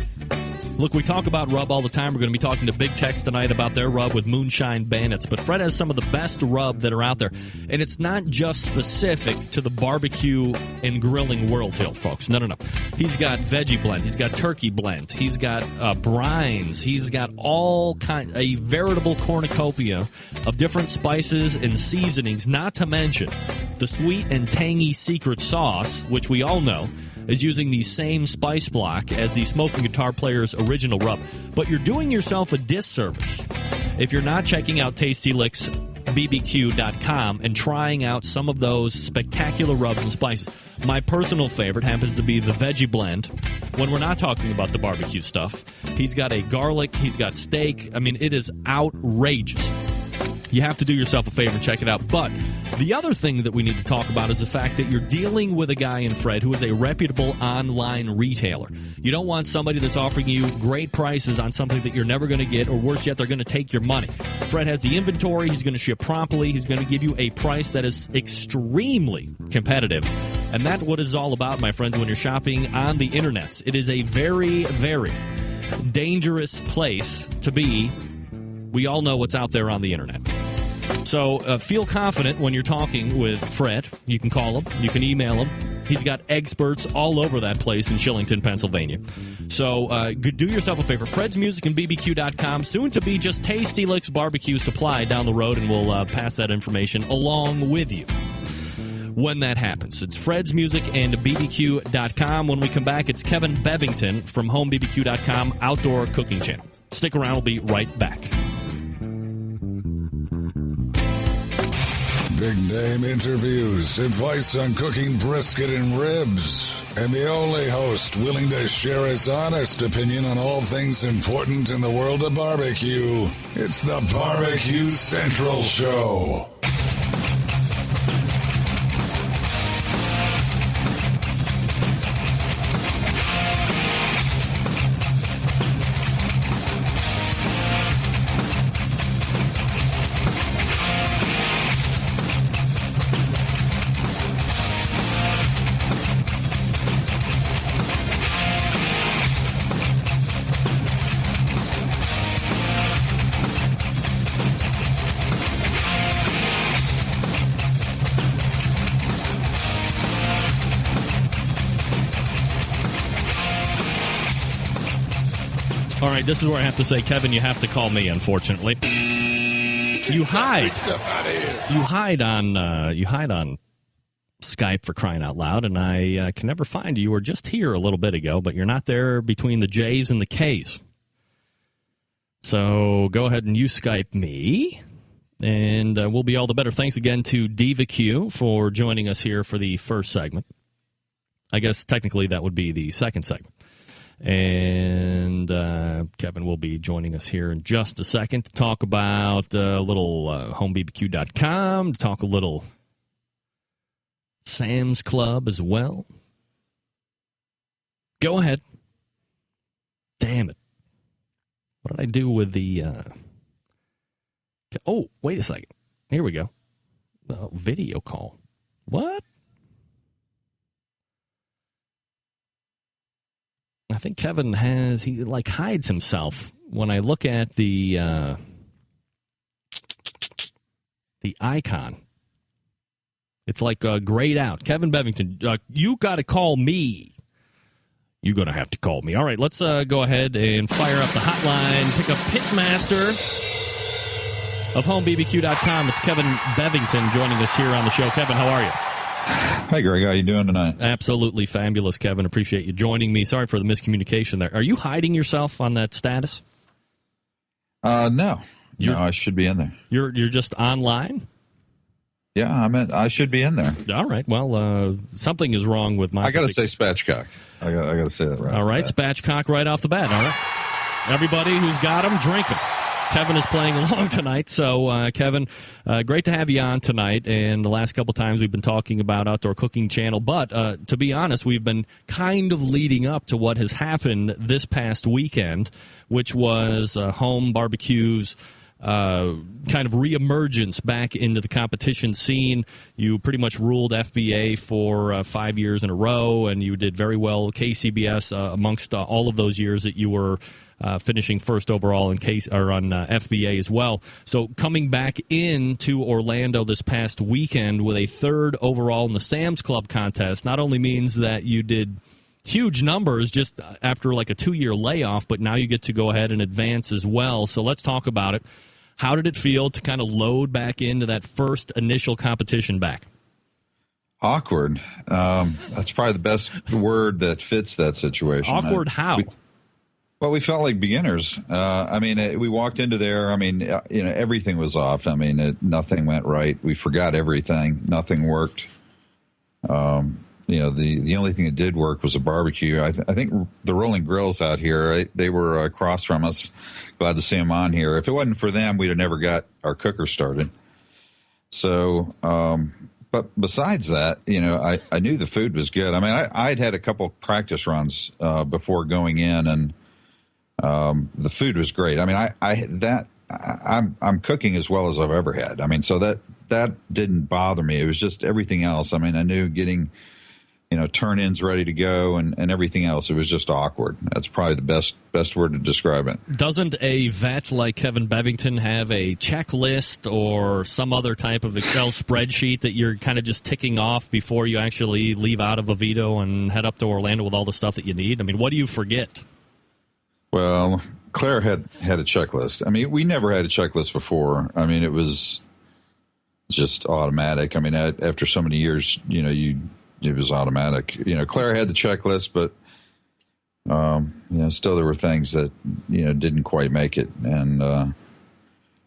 look, we talk about rub all the time. We're going to be talking to Big Tex tonight about their rub with Moonshine Bandits. But Fred has some of the best rub that are out there. And it's not just specific to the barbecue and grilling world here, folks. No. He's got veggie blend. He's got turkey blend. He's got brines. He's got a veritable cornucopia of different spices and seasonings, not to mention the sweet and tangy secret sauce, which we all know is using the same spice block as the Smoking Guitar Player's original rub. But you're doing yourself a disservice if you're not checking out Tasty Licks bbq.com and trying out some of those spectacular rubs and spices. My personal favorite happens to be the veggie blend. When we're not talking about the barbecue stuff, he's got a garlic, he's got steak. I mean, it is outrageous. You have to do yourself a favor and check it out. But the other thing that we need to talk about is the fact that you're dealing with a guy in Fred who is a reputable online retailer. You don't want somebody that's offering you great prices on something that you're never going to get, or worse yet, they're going to take your money. Fred has the inventory. He's going to ship promptly. He's going to give you a price that is extremely competitive. And that's what it's all about, my friends, when you're shopping on the internet. It is a very, very dangerous place to be. We all know what's out there on the internet. So feel confident when you're talking with Fred. You can call him. You can email him. He's got experts all over that place in Shillington, Pennsylvania. So do yourself a favor. Fred's Music and bbq.com. Soon to be just Tasty Licks Barbecue Supply down the road, and we'll pass that information along with you when that happens. It's Fred's Music and bbq.com. When we come back, it's Kevin Bevington from homebbq.com, Outdoor Cooking Channel. Stick around. We'll be right back. Big name interviews, advice on cooking brisket and ribs, and the only host willing to share his honest opinion on all things important in the world of barbecue. It's the Barbecue Central Show. All right, this is where I have to say, Kevin, you have to call me, unfortunately. You hide. You hide on Skype, for crying out loud, and I can never find you. You were just here a little bit ago, but you're not there between the J's and the K's. So go ahead and you Skype me, and we'll be all the better. Thanks again to Diva Q for joining us here for the first segment. I guess technically that would be the second segment. And Kevin will be joining us here in just a second to talk about a little homebbq.com, to talk a little Sam's Club as well. Go ahead. Damn it. What did I do with the... Oh, wait a second. Here we go. Video call. What? I think Kevin he hides himself when I look at the icon. It's like grayed out. Kevin Bevington, you got to call me. You're going to have to call me. All right, let's go ahead and fire up the hotline. Pick up Pitmaster of homebbq.com. It's Kevin Bevington joining us here on the show. Kevin, how are you? Hi, Greg. How you doing tonight? Absolutely fabulous, Kevin. Appreciate you joining me. Sorry for the miscommunication there. Are you hiding yourself on that status? No. I should be in there. You're just online? Yeah, I should be in there. All right. Well, something is wrong with my... I got to say spatchcock. I got to say that right. All right, spatchcock right off the bat. All right. Everybody who's got them, drink them. Kevin is playing along tonight. So, Kevin, great to have you on tonight. And the last couple times we've been talking about Outdoor Cooking Channel. But to be honest, we've been kind of leading up to what has happened this past weekend, which was home barbecues, kind of reemergence back into the competition scene. You pretty much ruled FBA for 5 years in a row, and you did very well KCBS amongst all of those years that you were finishing first overall on FBA as well. So coming back into Orlando this past weekend with a third overall in the Sam's Club contest not only means that you did huge numbers just after like a 2-year layoff, but now you get to go ahead and advance as well. So let's talk about it. How did it feel to kind of load back into that first initial competition back? Awkward. That's probably the best word that fits that situation. Awkward how? We felt like beginners. We walked into there. Everything was off. Nothing went right. We forgot everything. Nothing worked. The only thing that did work was a barbecue. I think the Rolling Grills out here, they were across from us. Glad to see them on here. If it wasn't for them, we'd have never got our cooker started. So, but besides that, I knew the food was good. I'd had a couple practice runs before going in, and the food was great. I'm cooking as well as I've ever had. So that didn't bother me. It was just everything else. I knew getting turn-ins ready to go and everything else. It was just awkward. That's probably the best word to describe it. Doesn't a vet like Kevin Bevington have a checklist or some other type of Excel spreadsheet that you're kind of just ticking off before you actually leave out of Oviedo and head up to Orlando with all the stuff that you need? What do you forget? Well, Claire had a checklist. We never had a checklist before. It was just automatic. After so many years, it was automatic. Claire had the checklist, but still there were things that didn't quite make it, and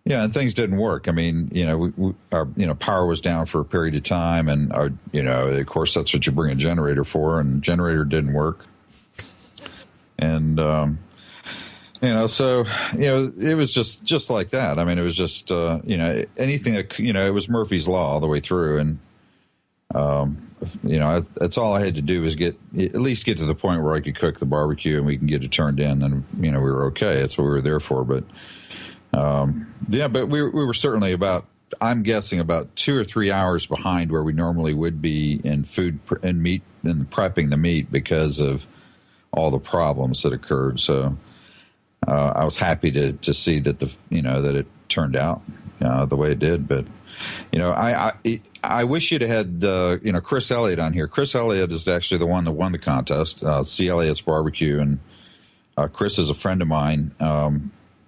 and things didn't work. Our power was down for a period of time, and of course that's what you bring a generator for, and the generator didn't work, and so it was just like that. It was just anything that it was Murphy's Law all the way through, and that's all I had to do was at least get to the point where I could cook the barbecue and we can get it turned in, and we were okay. That's what we were there for. But but we were certainly I'm guessing about 2 or 3 hours behind where we normally would be in food and meat and prepping the meat because of all the problems that occurred. So I was happy to see that that it turned out the way it did. But I wish you'd had Chris Elliott on here. Chris Elliott is actually the one that won the contest, C. Elliott's Barbecue, and Chris is a friend of mine. I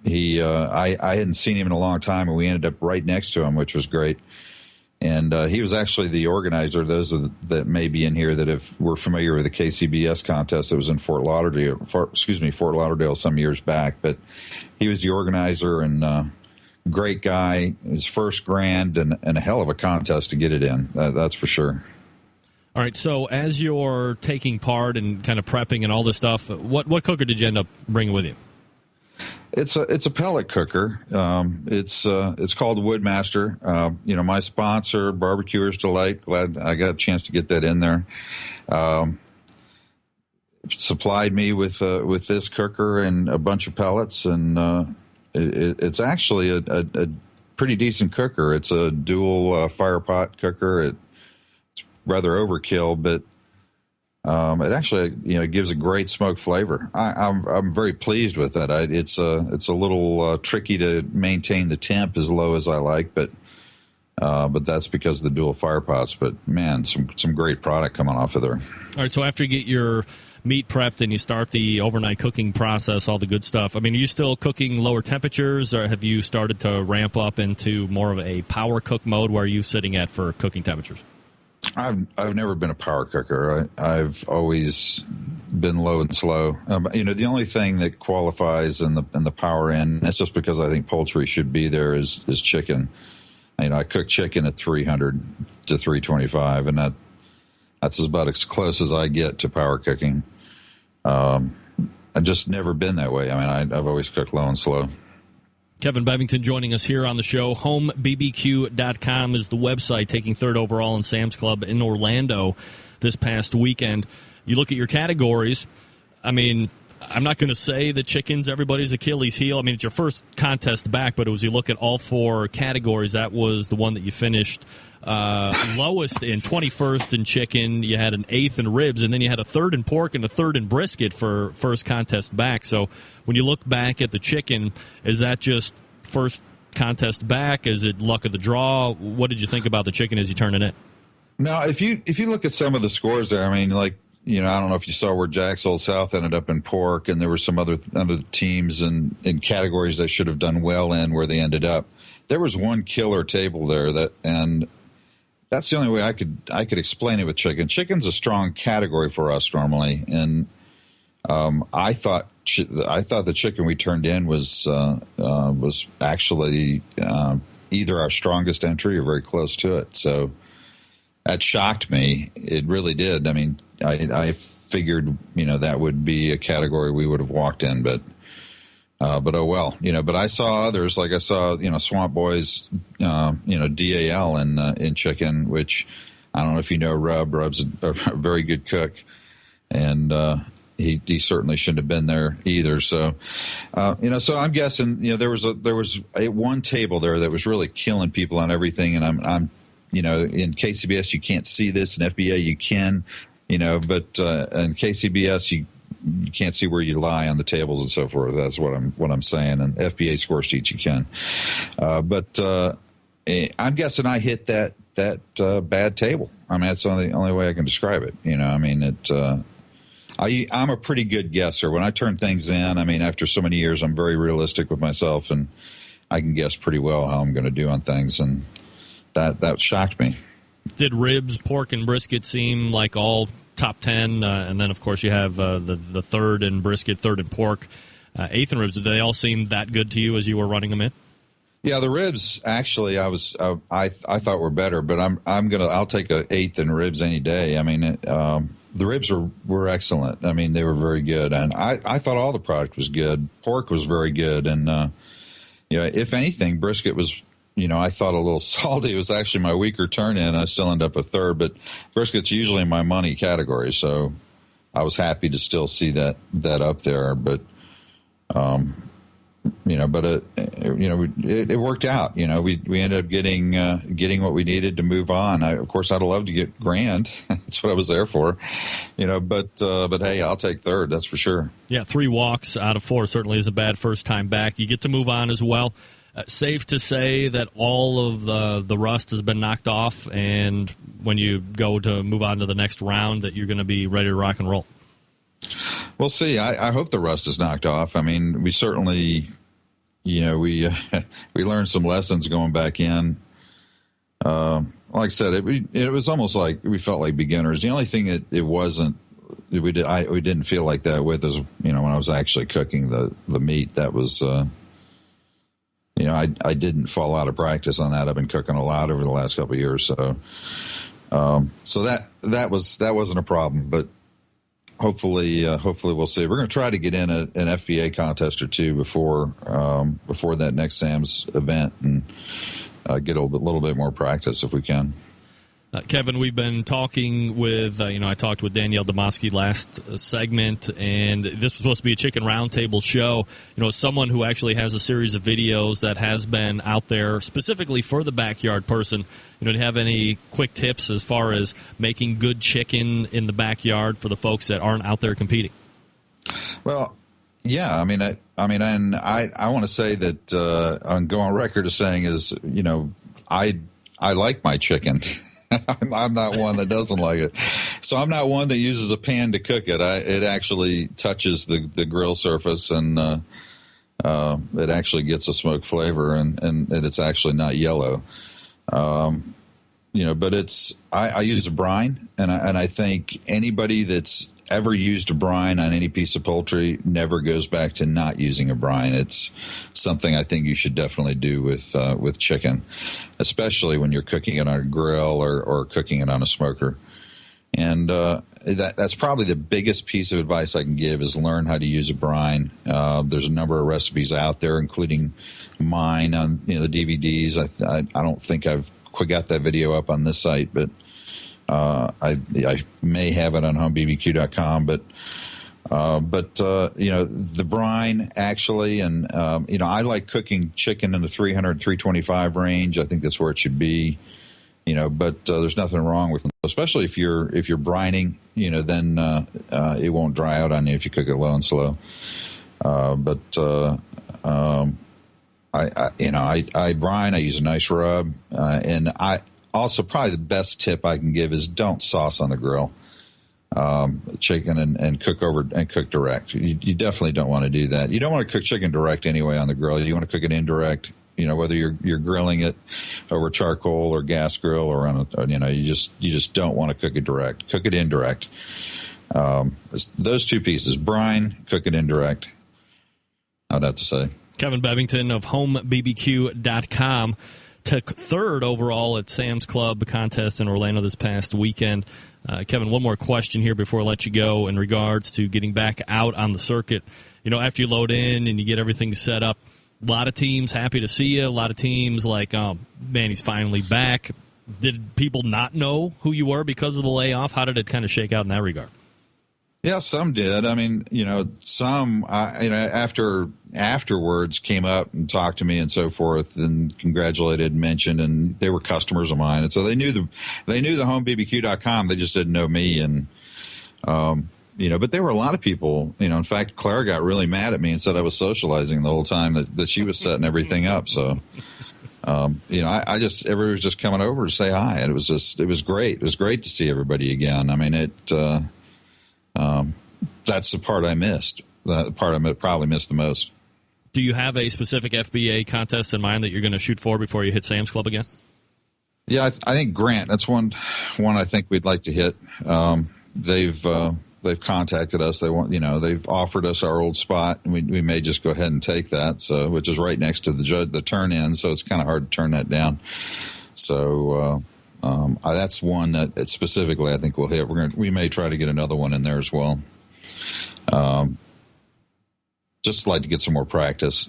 hadn't seen him in a long time, and we ended up right next to him, which was great. And he was actually the organizer. Those that may be in here that were familiar with the KCBS contest that was in Fort Lauderdale some years back. But he was the organizer, and great guy. His first grand and a hell of a contest to get it in. That's for sure. All right. So as you're taking part and kind of prepping and all this stuff, what cooker did you end up bringing with you? It's a pellet cooker. It's called Woodmaster. My sponsor, Barbecuer's Delight. Glad I got a chance to get that in there. Supplied me with this cooker and a bunch of pellets, and it's actually a pretty decent cooker. It's a dual fire pot cooker. It's rather overkill, but it actually gives a great smoke flavor. I'm very pleased with that. It's a little tricky to maintain the temp as low as I like, but that's because of the dual fire pots. But man, some great product coming off of there. All right, so after you get your meat prepped and you start the overnight cooking process, all the good stuff, are you still cooking lower temperatures, or have you started to ramp up into more of a power cook mode? Where are you sitting at for cooking temperatures? I've never been a power cooker. I've always been low and slow. The only thing that qualifies in the power end, that's just because I think poultry should be there, is chicken. I cook chicken at 300 to 325, and that's about as close as I get to power cooking. I've just never been that way. I've always cooked low and slow. Kevin Bevington joining us here on the show. HomeBBQ.com is the website, taking third overall in Sam's Club in Orlando this past weekend. You look at your categories. I'm not going to say that chicken's everybody's Achilles heel. It's your first contest back, but as you look at all four categories, that was the one that you finished lowest in, 21st in chicken. You had an 8th in ribs, and then you had a 3rd in pork and a 3rd in brisket for first contest back. So when you look back at the chicken, is that just first contest back? Is it luck of the draw? What did you think about the chicken as you turn it in? No, if you look at some of the scores there, I don't know if you saw where Jack's Old South ended up in pork, and there were some other teams in categories they should have done well in where they ended up. There was one killer table there and that's the only way I could explain it with chicken. Chicken's a strong category for us normally, and I thought the chicken we turned in was actually either our strongest entry or very close to it. So that shocked me. It really did. I figured that would be a category we would have walked in, but oh well, but I saw others, like I saw, Swamp Boys, DAL in chicken, which I don't know if you know Rub's a very good cook, and he certainly shouldn't have been there either. So, so I'm guessing, there was one table there that was really killing people on everything. And I'm in KCBS, you can't see this. In FBA, you can, but in KCBS, you can't see where you lie on the tables and so forth. That's what I'm saying. And FBA score sheets you can, but I'm guessing I hit that bad table. That's the only way I can describe it. I'm a pretty good guesser. When I turn things in, after so many years, I'm very realistic with myself, and I can guess pretty well how I'm going to do on things, and that shocked me. Did ribs, pork, and brisket seem like all top 10? And then, of course, you have the 3rd in brisket, 3rd in pork, 8th in ribs. Did they all seem that good to you as you were running them in? Yeah, the ribs actually I thought were better, but I'll take a 8th in ribs any day. The ribs were excellent. They were very good, and I thought all the product was good. Pork was very good, and if anything, brisket was, I thought a little salty. It was actually my weaker turn in. I still end up a 3rd, but brisket's usually my money category, so I was happy to still see that up there. But it worked out. We ended up getting what we needed to move on. Of course, I'd have loved to get grand. That's what I was there for. But hey, I'll take 3rd. That's for sure. Yeah, 3 walks out of 4 certainly is a bad first time back. You get to move on as well. Safe to say that all of the rust has been knocked off, and when you go to move on to the next round, that you're going to be ready to rock and roll. We'll see. I hope the rust is knocked off. We certainly, we learned some lessons going back in. Like I said, it was almost like we felt like beginners. The only thing that it wasn't, we didn't feel like that with is, when I was actually cooking the meat. That was, I didn't fall out of practice on that. I've been cooking a lot over the last couple of years, so that wasn't a problem. But hopefully we'll see. We're going to try to get in an FBA contest or two before that next Sam's event, and get a little bit more practice if we can. Kevin, we've been talking with, I talked with Danielle Demoski last segment, and this was supposed to be a chicken roundtable show. As someone who actually has a series of videos that has been out there specifically for the backyard person, do you have any quick tips as far as making good chicken in the backyard for the folks that aren't out there competing? Well, yeah, I want to say that I'm going on record as saying is, I like my chicken. I'm not one that doesn't like it. So I'm not one that uses a pan to cook it. It actually touches the grill surface, and it actually gets a smoke flavor, and it's actually not yellow. but I use a brine, and I think anybody that's ever used a brine on any piece of poultry never goes back to not using a brine. It's something I think you should definitely do with chicken, especially when you're cooking it on a grill or cooking it on a smoker. And that's probably the biggest piece of advice I can give is learn how to use a brine. There's a number of recipes out there, including mine on the DVDs. I don't think I've got that video up on this site, but I may have it on homebbq.com. But the brine actually, and I like cooking chicken in the 300, 325 range. I think that's where it should be. But there's nothing wrong with it, especially if you're brining. Then it won't dry out on you if you cook it low and slow. I brine. I use a nice rub, and I also probably the best tip I can give is don't sauce on the grill. Chicken and cook direct. You definitely don't want to do that. You don't want to cook chicken direct anyway on the grill. You want to cook it indirect. Whether you're grilling it over charcoal or gas grill or on you just don't want to cook it direct. Cook it indirect. Those two pieces: brine, cook it indirect. I'd have to say. Kevin Bevington of homebbq.com took third overall at Sam's Club contest in Orlando this past weekend. Kevin, one more question here before I let you go in regards to getting back out on the circuit. After you load in and you get everything set up, a lot of teams happy to see you. A lot of teams like, oh, man, he's finally back. Did people not know who you were because of the layoff? How did it kind of shake out in that regard? Yeah, some did. I mean, some, afterwards came up and talked to me and so forth and congratulated and mentioned, and they were customers of mine. And so they knew the homebbq.com. They just didn't know me. And, but there were a lot of people, in fact, Clara got really mad at me and said I was socializing the whole time that she was setting everything up. So, everybody was just coming over to say hi. And it was great. It was great to see everybody again. I mean, that's the part I missed. The part I probably missed the most. Do you have a specific FBA contest in mind that you're going to shoot for before you hit Sam's Club again? Yeah, I think Grant. That's one I think we'd like to hit. They've contacted us. They want, they've offered us our old spot, and we may just go ahead and take that. So, which is right next to the turn in. So it's kind of hard to turn that down. So that's one that specifically I think we'll hit. We may try to get another one in there as well. Just like to get some more practice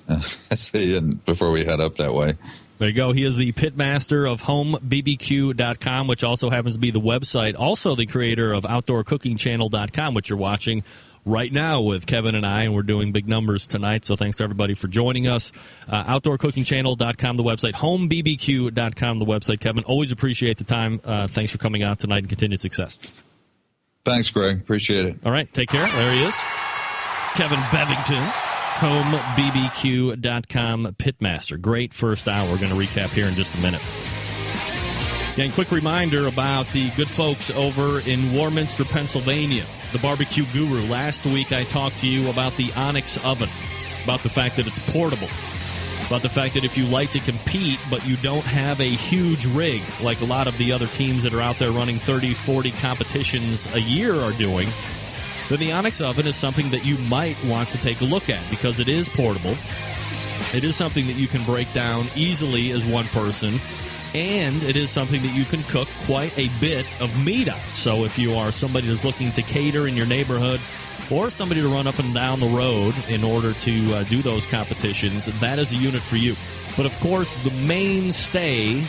before we head up that way. There you go. He is the pitmaster of homebbq.com, which also happens to be the website. Also the creator of outdoorcookingchannel.com, which you're watching right now with Kevin and I, and we're doing big numbers tonight. So thanks to everybody for joining us. Outdoorcookingchannel.com, the website. Homebbq.com, the website. Kevin, always appreciate the time. Thanks for coming out tonight and continued success. Thanks, Greg. Appreciate it. All right. Take care. There he is. Kevin Bevington. homebbq.com pitmaster. Great first hour. We're going to recap here in just a minute. Again, quick reminder about the good folks over in Warminster, Pennsylvania, the barbecue guru. Last week I talked to you about the Onyx oven, about the fact that it's portable, about the fact that if you like to compete but you don't have a huge rig like a lot of the other teams that are out there running 30, 40 competitions a year are doing, then the Onyx oven is something that you might want to take a look at because it is portable. It is something that you can break down easily as one person, and it is something that you can cook quite a bit of meat on. So if you are somebody that's looking to cater in your neighborhood or somebody to run up and down the road in order to do those competitions, that is a unit for you. But of course, the mainstay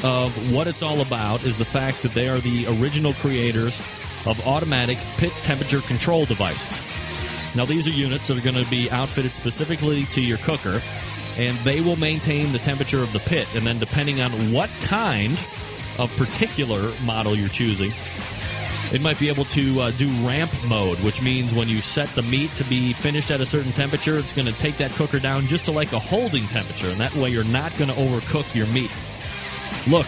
of what it's all about is the fact that they are the original creators of automatic pit temperature control devices. Now, these are units that are going to be outfitted specifically to your cooker, and they will maintain the temperature of the pit. And then depending on what kind of particular model you're choosing, it might be able to do ramp mode, which means when you set the meat to be finished at a certain temperature, it's going to take that cooker down just to like a holding temperature, and that way you're not going to overcook your meat. Look,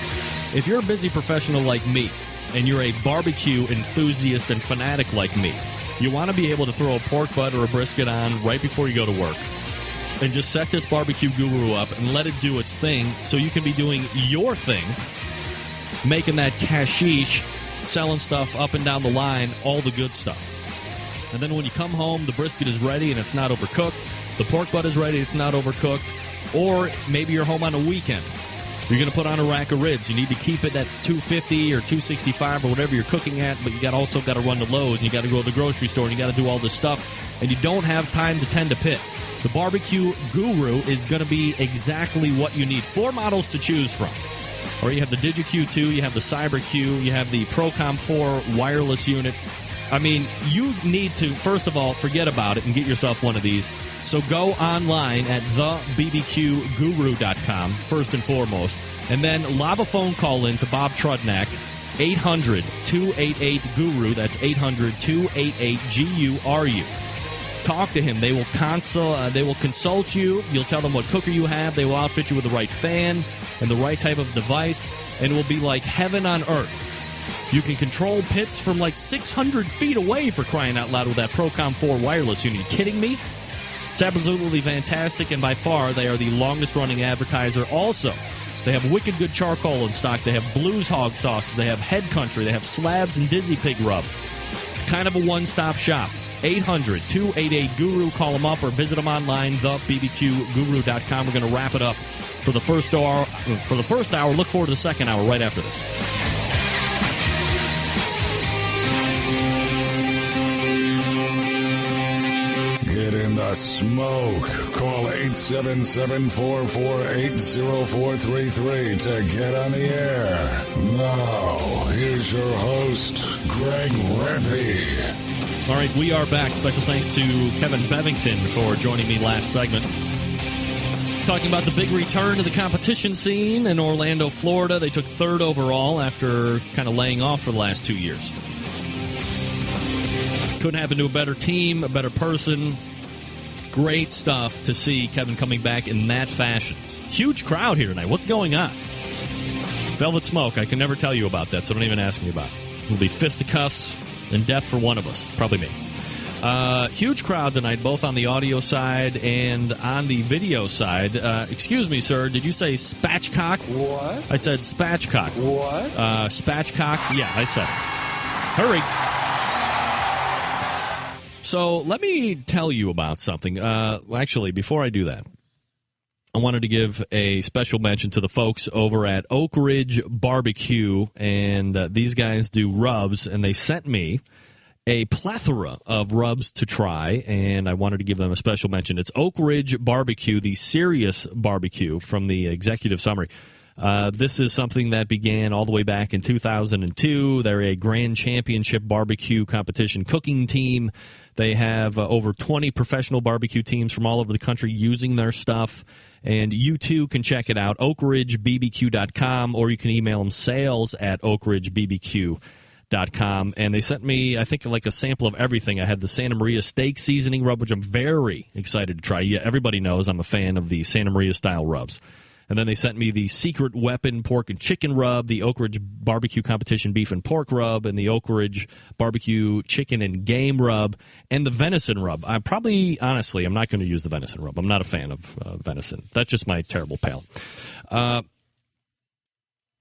if you're a busy professional like me, and you're a barbecue enthusiast and fanatic like me, you want to be able to throw a pork butt or a brisket on right before you go to work and just set this barbecue guru up and let it do its thing so you can be doing your thing making that cashish, selling stuff up and down the line, all the good stuff. And then when you come home, the brisket is ready and it's not overcooked. The pork butt is ready, it's not overcooked. Or maybe you're home on a weekend. You're going to put on a rack of ribs. You need to keep it at 250 or 265 or whatever you're cooking at, but you also got to run to Lowe's, and you got to go to the grocery store, and you got to do all this stuff, and you don't have time to tend a pit. The Barbecue Guru is going to be exactly what you need. 4 models to choose from. Or you have the Diva Q2, you have the Cyber Q, you have the Procom 4 wireless unit. I mean, you need to, first of all, forget about it and get yourself one of these. So go online at thebbqguru.com, first and foremost, and then lob a phone call in to Bob Trudnak, 800-288-GURU. That's 800-288-GURU. Talk to him. They will consult you. You'll tell them what cooker you have. They will outfit you with the right fan and the right type of device, and it will be like heaven on earth. You can control pits from like 600 feet away, for crying out loud, with that Procom 4 wireless unit. Are you kidding me? It's absolutely fantastic, and by far, they are the longest-running advertiser. Also, they have wicked good charcoal in stock. They have Blues Hog sauces. They have Head Country. They have Slabs and Dizzy Pig Rub. Kind of a one-stop shop. 800-288-GURU. Call them up or visit them online, thebbqguru.com. We're going to wrap it up for the first hour. Look forward to the second hour right after this. Get in the smoke. Call 877-448-0433 to get on the air. Now, here's your host, Greg Rempe. All right, we are back. Special thanks to Kevin Bevington for joining me last segment. Talking about the big return to the competition scene in Orlando, Florida. They took 3rd overall after kind of laying off for the last 2 years. Couldn't happen to a better team, a better person. Great stuff to see Kevin coming back in that fashion. Huge crowd here tonight. What's going on? Velvet Smoke, I can never tell you about that, so don't even ask me about it. It'll be fisticuffs and death for one of us. Probably me. Huge crowd tonight, both on the audio side and on the video side. Excuse me, sir, did you say spatchcock? What? I said spatchcock. What? Spatchcock? Yeah, I said it. Hurry. So let me tell you about something. Actually, before I do that, I wanted to give a special mention to the folks over at Oak Ridge Barbecue, and these guys do rubs, and they sent me a plethora of rubs to try, and I wanted to give them a special mention. It's Oak Ridge Barbecue, the serious barbecue from the executive summary. This is something that began all the way back in 2002. They're a Grand Championship barbecue competition cooking team. They have over 20 professional barbecue teams from all over the country using their stuff. And you, too, can check it out, oakridgebbq.com, or you can email them sales@oakridgebbq.com. And they sent me, I think, like a sample of everything. I had the Santa Maria steak seasoning rub, which I'm very excited to try. Yeah, everybody knows I'm a fan of the Santa Maria style rubs. And then they sent me the Secret Weapon pork and chicken rub, the Oak Ridge Barbecue Competition beef and pork rub, and the Oak Ridge Barbecue chicken and game rub, and the venison rub. Honestly, I'm not going to use the venison rub. I'm not a fan of venison. That's just my terrible palate.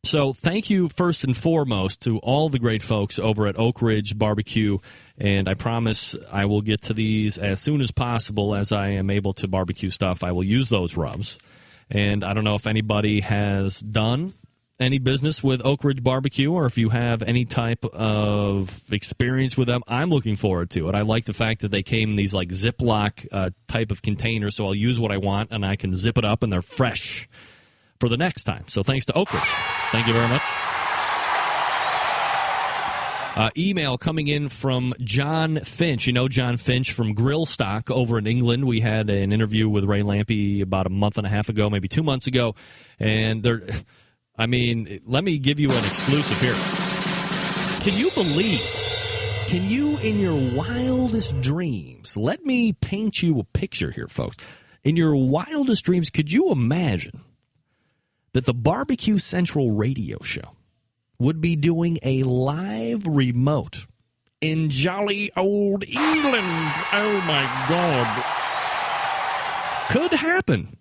So thank you first and foremost to all the great folks over at Oak Ridge Barbecue, and I promise I will get to these as soon as possible. As I am able to barbecue stuff, I will use those rubs. And I don't know if anybody has done any business with Oak Ridge Barbecue, or if you have any type of experience with them. I'm looking forward to it. I like the fact that they came in these like Ziploc type of containers, so I'll use what I want, and I can zip it up, and they're fresh for the next time. So thanks to Oak Ridge. Thank you very much. Email coming in from John Finch. You know John Finch from Grill Stock over in England. We had an interview with Ray Lampe about a month and a half ago, maybe 2 months ago. And let me give you an exclusive here. Can you believe, in your wildest dreams, let me paint you a picture here, folks. In your wildest dreams, could you imagine that the Barbecue Central radio show would be doing a live remote in jolly old England? Oh, my God. Could happen.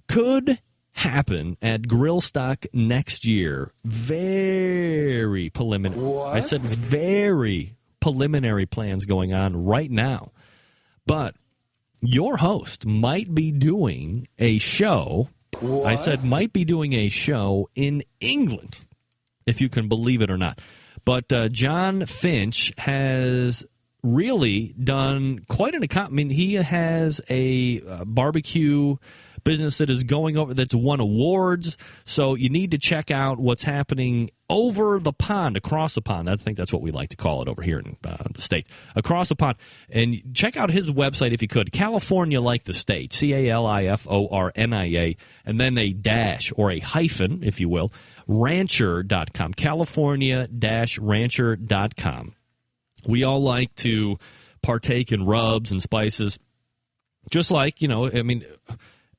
Could happen at Grill Stock next year. Very preliminary. What? I said very preliminary plans going on right now. But your host might be doing a show. What? I said might be doing a show in England, if you can believe it or not. But John Finch has really done quite an account. I mean, he has a barbecue business that is going over, that's won awards. So you need to check out what's happening over the pond, across the pond. I think that's what we like to call it over here in the States. Across the pond. And check out his website if you could. California Like the State. California, and then a dash or a hyphen, if you will, rancher.com. California-rancher.com. We all like to partake in rubs and spices. Just like,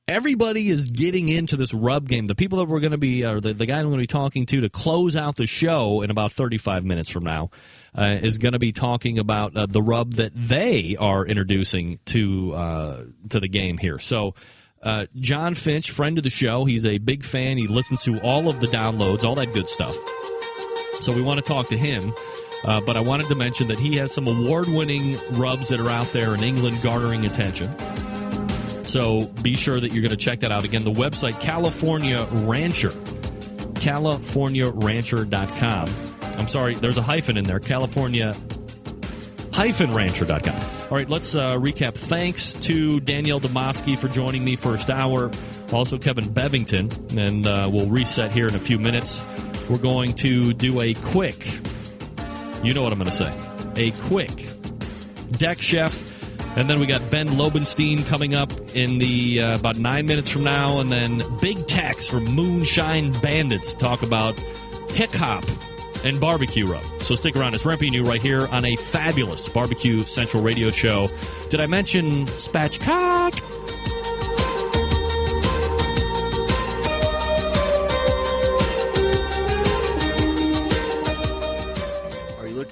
everybody is getting into this rub game. The people that we're going to be, or the guy I'm going to be talking to close out the show in about 35 minutes from now, is going to be talking about the rub that they are introducing to the game here. So, John Finch, friend of the show, he's a big fan. He listens to all of the downloads, all that good stuff. So we want to talk to him. But I wanted to mention that he has some award-winning rubs that are out there in England garnering attention. So be sure that you're going to check that out. Again, the website, California Rancher, CaliforniaRancher.com. I'm sorry, there's a hyphen in there, California-Rancher.com. All right, let's recap. Thanks to Danielle Domofsky for joining me first hour. Also Kevin Bevington, and we'll reset here in a few minutes. We're going to do a quick... You know what I'm going to say. A quick deck chef. And then we got Ben Lobenstein coming up in the about 9 minutes from now. And then Big Tex from Moonshine Bandits to talk about hick hop and barbecue rub. So stick around. It's Rempy and you right here on a fabulous Barbecue Central radio show. Did I mention spatchcock?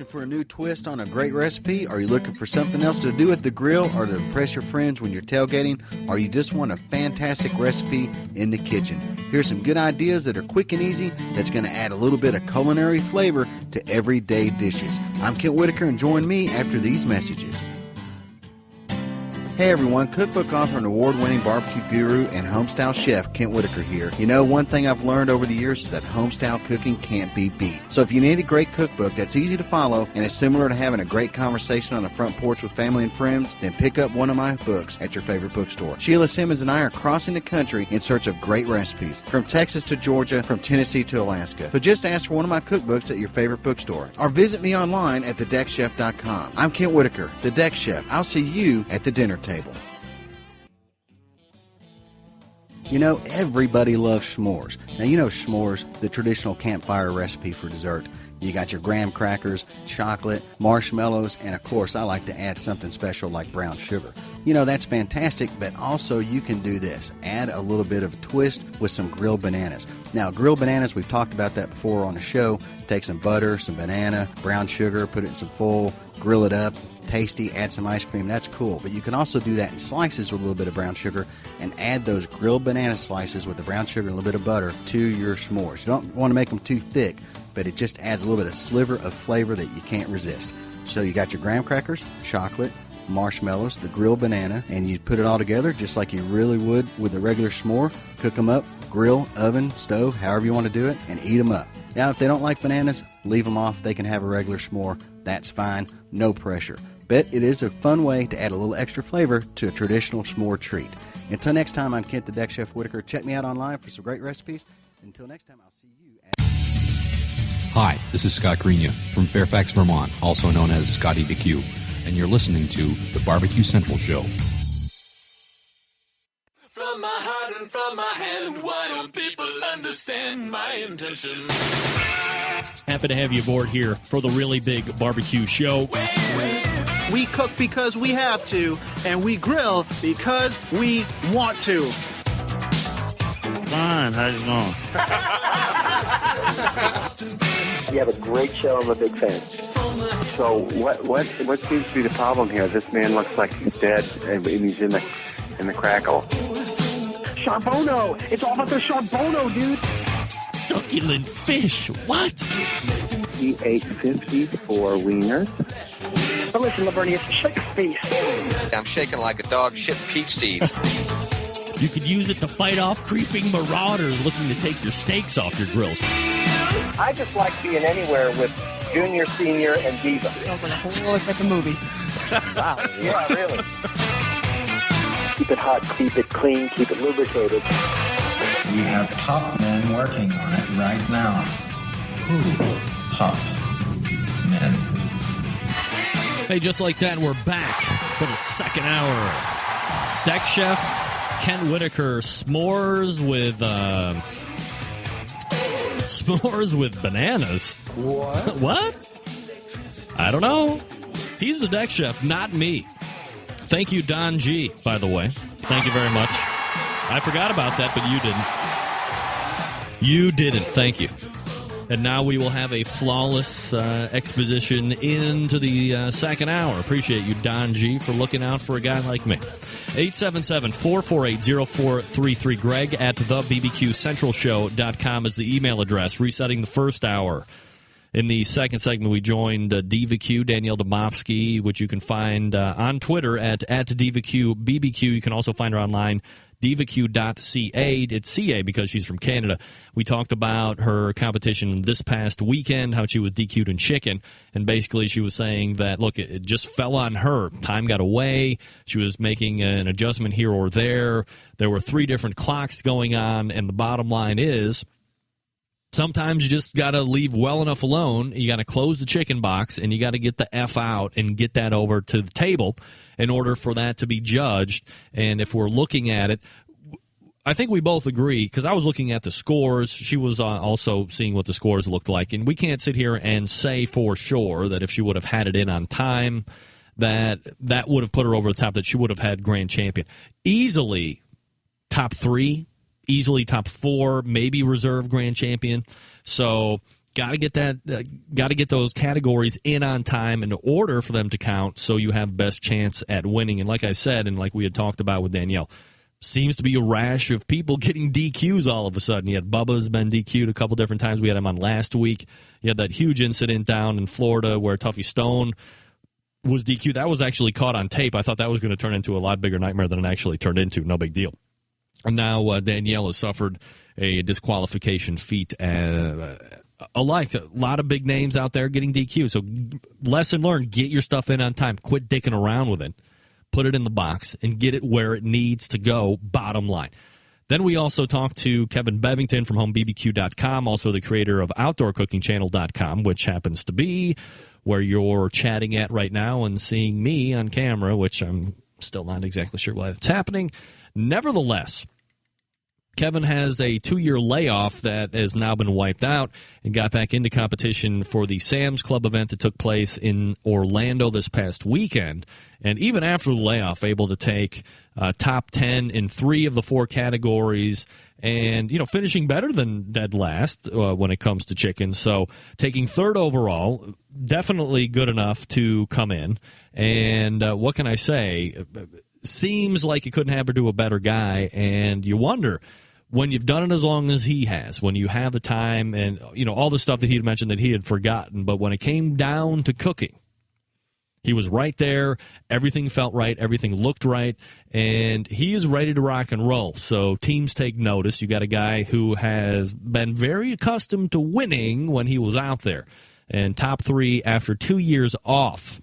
For a new twist on a great recipe? Are you looking for something else to do at the grill or to impress your friends when you're tailgating? Or you just want a fantastic recipe in the kitchen? Here's some good ideas that are quick and easy that's going to add a little bit of culinary flavor to everyday dishes. I'm Kent Whitaker, and join me after these messages. Hey everyone, cookbook author and award-winning barbecue guru and homestyle chef Kent Whitaker here. You know, one thing I've learned over the years is that homestyle cooking can't be beat. So if you need a great cookbook that's easy to follow and is similar to having a great conversation on a front porch with family and friends, then pick up one of my books at your favorite bookstore. Sheila Simmons and I are crossing the country in search of great recipes, from Texas to Georgia, from Tennessee to Alaska. So just ask for one of my cookbooks at your favorite bookstore, or visit me online at thedeckchef.com. I'm Kent Whitaker, the Deck Chef. I'll see you at the dinner table. You know, everybody loves s'mores. Now, you know s'mores, the traditional campfire recipe for dessert. You got your graham crackers, chocolate, marshmallows, and of course, I like to add something special like brown sugar. You know, that's fantastic, but also you can do this. Add a little bit of a twist with some grilled bananas. Now, grilled bananas, we've talked about that before on the show. Take some butter, some banana, brown sugar, put it in some foil, grill it up. Tasty, add some ice cream, that's cool. But you can also do that in slices with a little bit of brown sugar and add those grilled banana slices with the brown sugar and a little bit of butter to your s'mores. You don't want to make them too thick, but it just adds a little bit of sliver of flavor that you can't resist. So you got your graham crackers, chocolate, marshmallows, the grilled banana, and you put it all together just like you really would with a regular s'more. Cook them up, grill, oven, stove, however you want to do it, and eat them up. Now, if they don't like bananas, leave them off. They can have a regular s'more. That's fine. No pressure. But it is a fun way to add a little extra flavor to a traditional s'more treat. Until next time, I'm Kent the Deck Chef Whitaker. Check me out online for some great recipes. Until next time, I'll see you at... Hi, this is Scott Greenya from Fairfax, Vermont, also known as Scotty the Q, and you're listening to The Barbecue Central Show. From my heart and from my hand, why don't people understand my intention? Happy to have you aboard here for the really big barbecue show. We cook because we have to, and we grill because we want to. Fine, how's it going? You have a great show. I'm a big fan. So what seems to be the problem here? This man looks like he's dead, and he's in the crackle. Charbono. It's all about the Charbono, dude. Succulent fish. What? He ate 54 wieners. But listen, Lavernius, shake a face. I'm shaking like a dog shit peach seeds. You could use it to fight off creeping marauders looking to take your steaks off your grills. I just like being anywhere with Junior, Senior, and Diva. Sounds like a whole different movie. Wow. Yeah, really. Keep it hot, keep it clean, keep it lubricated. We have top men working on it right now. Who? Top men. Hey, just like that, we're back for the second hour. Deck Chef Ken Whitaker, s'mores with bananas. What? What? I don't know. He's the deck chef, not me. Thank you, Don G, by the way. Thank you very much. I forgot about that, but you didn't. You didn't. Thank you. And now we will have a flawless exposition into the second hour. Appreciate you, Don G, for looking out for a guy like me. 877-448-0433. Greg at thebbqcentralshow.com is the email address. Resetting the first hour. In the second segment, we joined Diva Q, Danielle Domovsky, which you can find on Twitter at Diva Q BBQ. You can also find her online, divaq.ca. It's CA because she's from Canada. We talked about her competition this past weekend, how she was DQ'd in chicken, and basically she was saying that, look, it just fell on her. Time got away. She was making an adjustment here or there. There were 3 different clocks going on, and the bottom line is, sometimes you just got to leave well enough alone. You got to close the chicken box, and you got to get the F out and get that over to the table in order for that to be judged. And if we're looking at it, I think we both agree, because I was looking at the scores. She was also seeing what the scores looked like. And we can't sit here and say for sure that if she would have had it in on time, that would have put her over the top, that she would have had grand champion. Easily top 3. Easily top 4, maybe reserve grand champion. So got to get that, got to get those categories in on time in order for them to count, so you have best chance at winning. And like I said, and like we had talked about with Danielle, seems to be a rash of people getting DQs all of a sudden. You had Bubba's been DQ'd a couple different times. We had him on last week. You had that huge incident down in Florida where Tuffy Stone was DQ'd. That was actually caught on tape. I thought that was going to turn into a lot bigger nightmare than it actually turned into. No big deal. And now Danielle has suffered a disqualification feat. A lot of big names out there getting DQ. So lesson learned, get your stuff in on time. Quit dicking around with it. Put it in the box and get it where it needs to go, bottom line. Then we also talked to Kevin Bevington from homebbq.com, also the creator of outdoorcookingchannel.com, which happens to be where you're chatting at right now and seeing me on camera, which I'm still not exactly sure why it's happening. Nevertheless, Kevin has a 2-year layoff that has now been wiped out and got back into competition for the Sam's Club event that took place in Orlando this past weekend. And even after the layoff, able to take top 10 in 3 of the 4 categories and, finishing better than dead last when it comes to chicken. So taking 3rd overall, definitely good enough to come in. And what can I say? Seems like you couldn't happen to a better guy, and you wonder, when you've done it as long as he has, when you have the time and all the stuff that he had mentioned that he had forgotten, but when it came down to cooking, he was right there. Everything felt right. Everything looked right, and he is ready to rock and roll. So teams take notice. You got a guy who has been very accustomed to winning when he was out there, and top 3 after 2 years off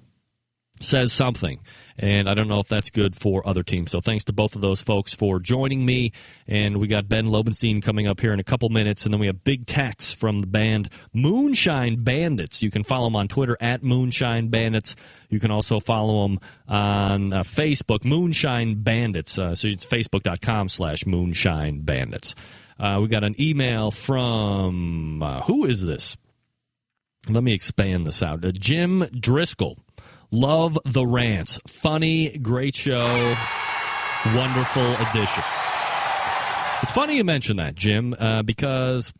says something, and I don't know if that's good for other teams. So thanks to both of those folks for joining me, and we got Ben Lobenstein coming up here in a couple minutes, and then we have Big Tex from the band Moonshine Bandits. You can follow them on Twitter at Moonshine Bandits. You can also follow them on Facebook, Moonshine Bandits. So it's facebook.com/Moonshine Bandits. We got an email from, who is this? Let me expand this out. Jim Driscoll. Love the rants. Funny, great show, wonderful addition. It's funny you mention that, Jim, because,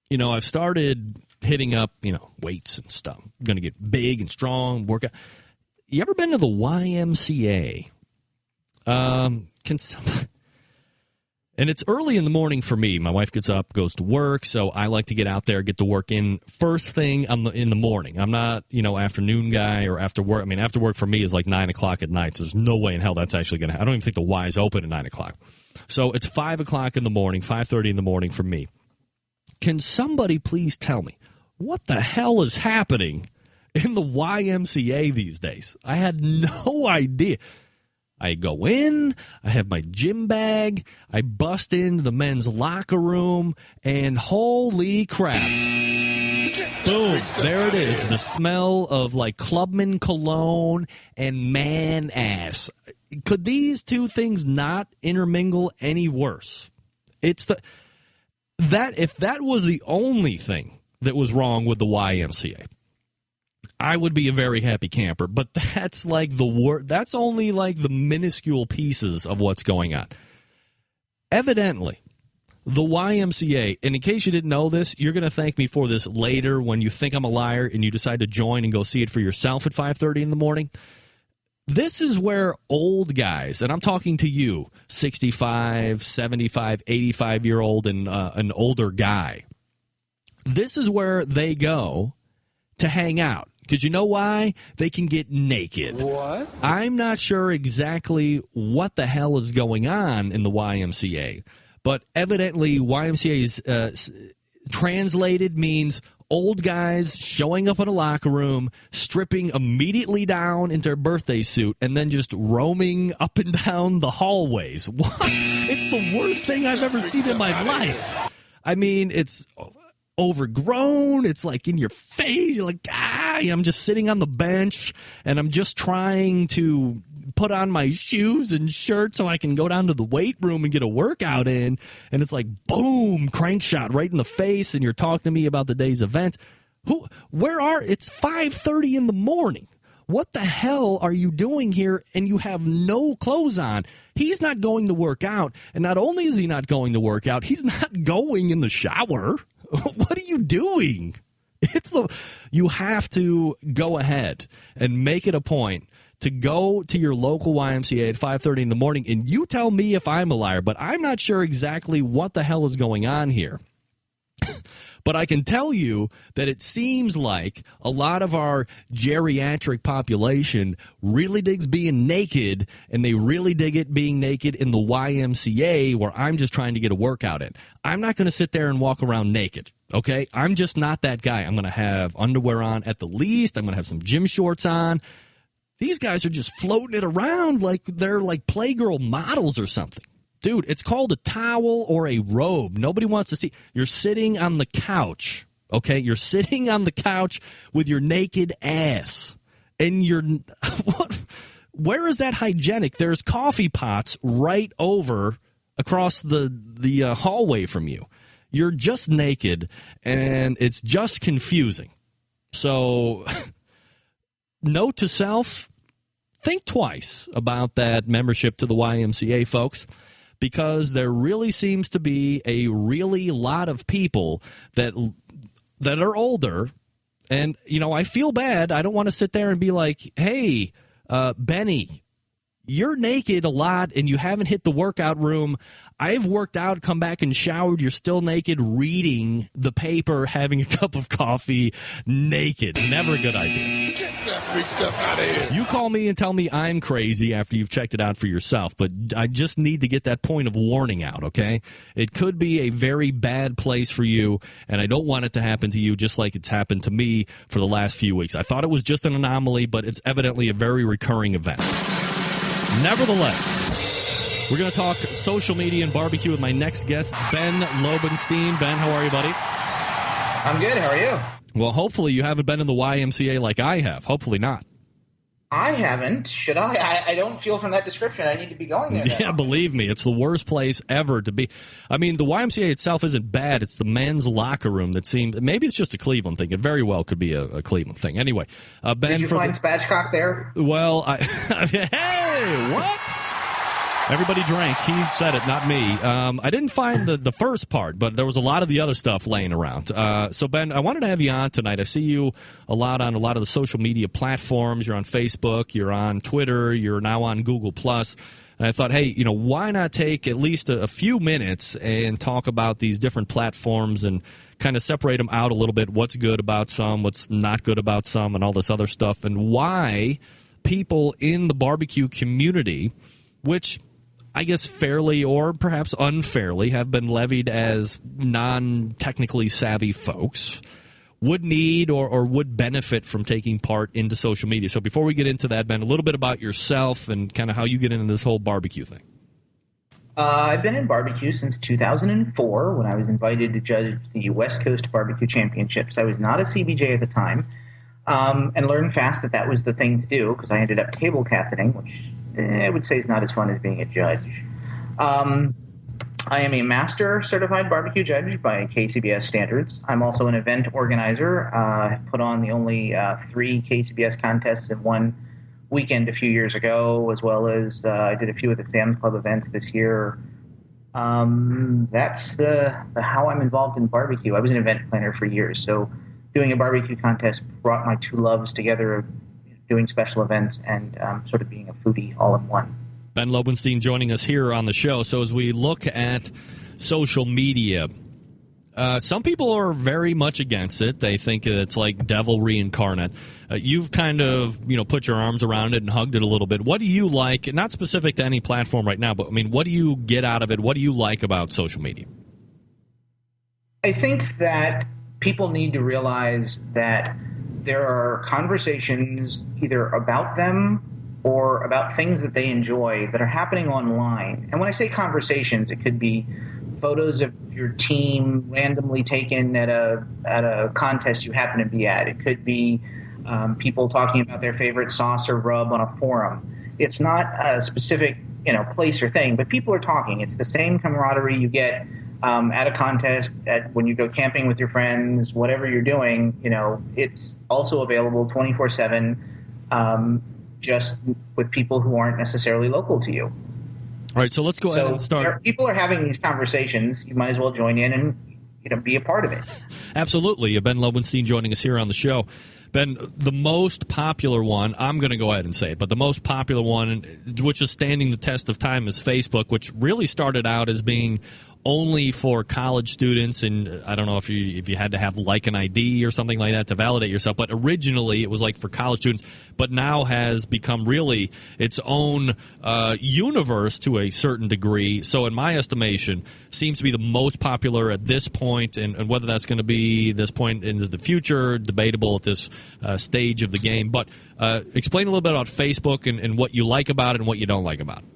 I've started hitting up, weights and stuff. I'm going to get big and strong, work out. You ever been to the YMCA? And it's early in the morning for me. My wife gets up, goes to work, so I like to get out there, get the work in first thing in the morning. I'm not, afternoon guy or after work. I mean, after work for me is like 9 o'clock at night, so there's no way in hell that's actually going to happen. I don't even think the Y is open at 9 o'clock. So it's 5 o'clock in the morning, 5:30 in the morning for me. Can somebody please tell me what the hell is happening in the YMCA these days? I had no idea. I go in, I have my gym bag, I bust into the men's locker room, and holy crap. Boom, there it is. The smell of like Clubman cologne and man ass. Could these two things not intermingle any worse? If that was the only thing that was wrong with the YMCA, I would be a very happy camper, but that's like that's only like the minuscule pieces of what's going on. Evidently, the YMCA, and in case you didn't know this, you're going to thank me for this later when you think I'm a liar and you decide to join and go see it for yourself at 5:30 in the morning. This is where old guys, and I'm talking to you, 65, 75, 85-year-old and an older guy, this is where they go to hang out. Because you know why? They can get naked. What? I'm not sure exactly what the hell is going on in the YMCA, but evidently YMCA translated means old guys showing up in a locker room, stripping immediately down into their birthday suit, and then just roaming up and down the hallways. What? It's the worst thing I've ever seen in my life. I mean, it's overgrown. It's like in your face. You're like, I'm just sitting on the bench and I'm just trying to put on my shoes and shirt so I can go down to the weight room and get a workout in. And it's like, boom, crank shot right in the face. And you're talking to me about the day's event. It's 5:30 in the morning. What the hell are you doing here? And you have no clothes on. He's not going to work out. And not only is he not going to work out, he's not going in the shower. What are you doing? You have to go ahead and make it a point to go to your local YMCA at 5:30 in the morning, and you tell me if I'm a liar, but I'm not sure exactly what the hell is going on here. But I can tell you that it seems like a lot of our geriatric population really digs being naked, and they really dig it being naked in the YMCA where I'm just trying to get a workout in. I'm not going to sit there and walk around naked, okay? I'm just not that guy. I'm going to have underwear on at the least. I'm going to have some gym shorts on. These guys are just floating it around like they're like Playgirl models or something. Dude, it's called a towel or a robe. Nobody wants to see. You're sitting on the couch, okay? You're sitting on the couch with your naked ass. And where is that hygienic? There's coffee pots right over across the hallway from you. You're just naked, and it's just confusing. So, note to self, think twice about that membership to the YMCA, folks. Because there really seems to be a really lot of people that are older. And, I feel bad. I don't want to sit there and be like, hey, Benny, you're naked a lot and you haven't hit the workout room. I've worked out, come back and showered. You're still naked, reading the paper, having a cup of coffee, naked. Never a good idea. Get that big stuff out of here. You call me and tell me I'm crazy after you've checked it out for yourself, but I just need to get that point of warning out, okay? It could be a very bad place for you, and I don't want it to happen to you just like it's happened to me for the last few weeks. I thought it was just an anomaly, but it's evidently a very recurring event. Nevertheless, we're going to talk social media and barbecue with my next guest. It's Ben Lobenstein. Ben, how are you, buddy? I'm good. How are you? Well, hopefully you haven't been in the YMCA like I have. Hopefully not. I haven't. Should I? I don't feel from that description I need to be going there. Yeah, believe me, it's the worst place ever to be. I mean, the YMCA itself isn't bad. It's the men's locker room that seems. Maybe it's just a Cleveland thing. It very well could be a Cleveland thing. Anyway, Ben. Did you find Spatchcock there? Well, hey, what? Everybody drank. He said it, not me. I didn't find the first part, but there was a lot of the other stuff laying around. So, Ben, I wanted to have you on tonight. I see you a lot on a lot of the social media platforms. You're on Facebook. You're on Twitter. You're now on Google+. And I thought, hey, why not take at least a few minutes and talk about these different platforms and kind of separate them out a little bit, what's good about some, what's not good about some, and all this other stuff, and why people in the barbecue community, which I guess fairly or perhaps unfairly have been levied as non-technically savvy folks, would need or would benefit from taking part into social media. So before we get into that, Ben, a little bit about yourself and kind of how you get into this whole barbecue thing. I've been in barbecue since 2004 when I was invited to judge the West Coast Barbecue Championships. I was not a CBJ at the time, and learned fast that was the thing to do because I ended up table captaining, which I would say is not as fun as being a judge. I am a master certified barbecue judge by KCBS standards. I'm also an event organizer. I put on the only 3 KCBS contests in one weekend a few years ago, as well as I did a few of the Sam's Club events this year. That's the how I'm involved in barbecue. I was an event planner for years, so doing a barbecue contest brought my two loves together of doing special events and sort of being a foodie all in one. Ben Lobenstein joining us here on the show. So as we look at social media, some people are very much against it. They think it's like devilry incarnate. You've kind of, put your arms around it and hugged it a little bit. What do you like, not specific to any platform right now, but what do you get out of it? What do you like about social media? I think that people need to realize that there are conversations either about them or about things that they enjoy that are happening online. And when I say conversations, it could be photos of your team randomly taken at a contest you happen to be at. It could be people talking about their favorite sauce or rub on a forum. It's not a specific place or thing, but people are talking. It's the same camaraderie you get at a contest, when you go camping with your friends, whatever you're doing. It's also available 24/7. Just with people who aren't necessarily local to you. All right, so let's go ahead and start. People are having these conversations. You might as well join in and be a part of it. Absolutely. Ben Lobenstein joining us here on the show. Ben, the most popular one, I'm going to go ahead and say it, but the most popular one, which is standing the test of time, is Facebook, which really started out as being only for college students, and I don't know if you had to have like an ID or something like that to validate yourself, but originally it was like for college students, but now has become really its own universe to a certain degree. So in my estimation, seems to be the most popular at this point, and whether that's going to be this point into the future, debatable at this stage of the game. But explain a little bit about Facebook and what you like about it and what you don't like about it.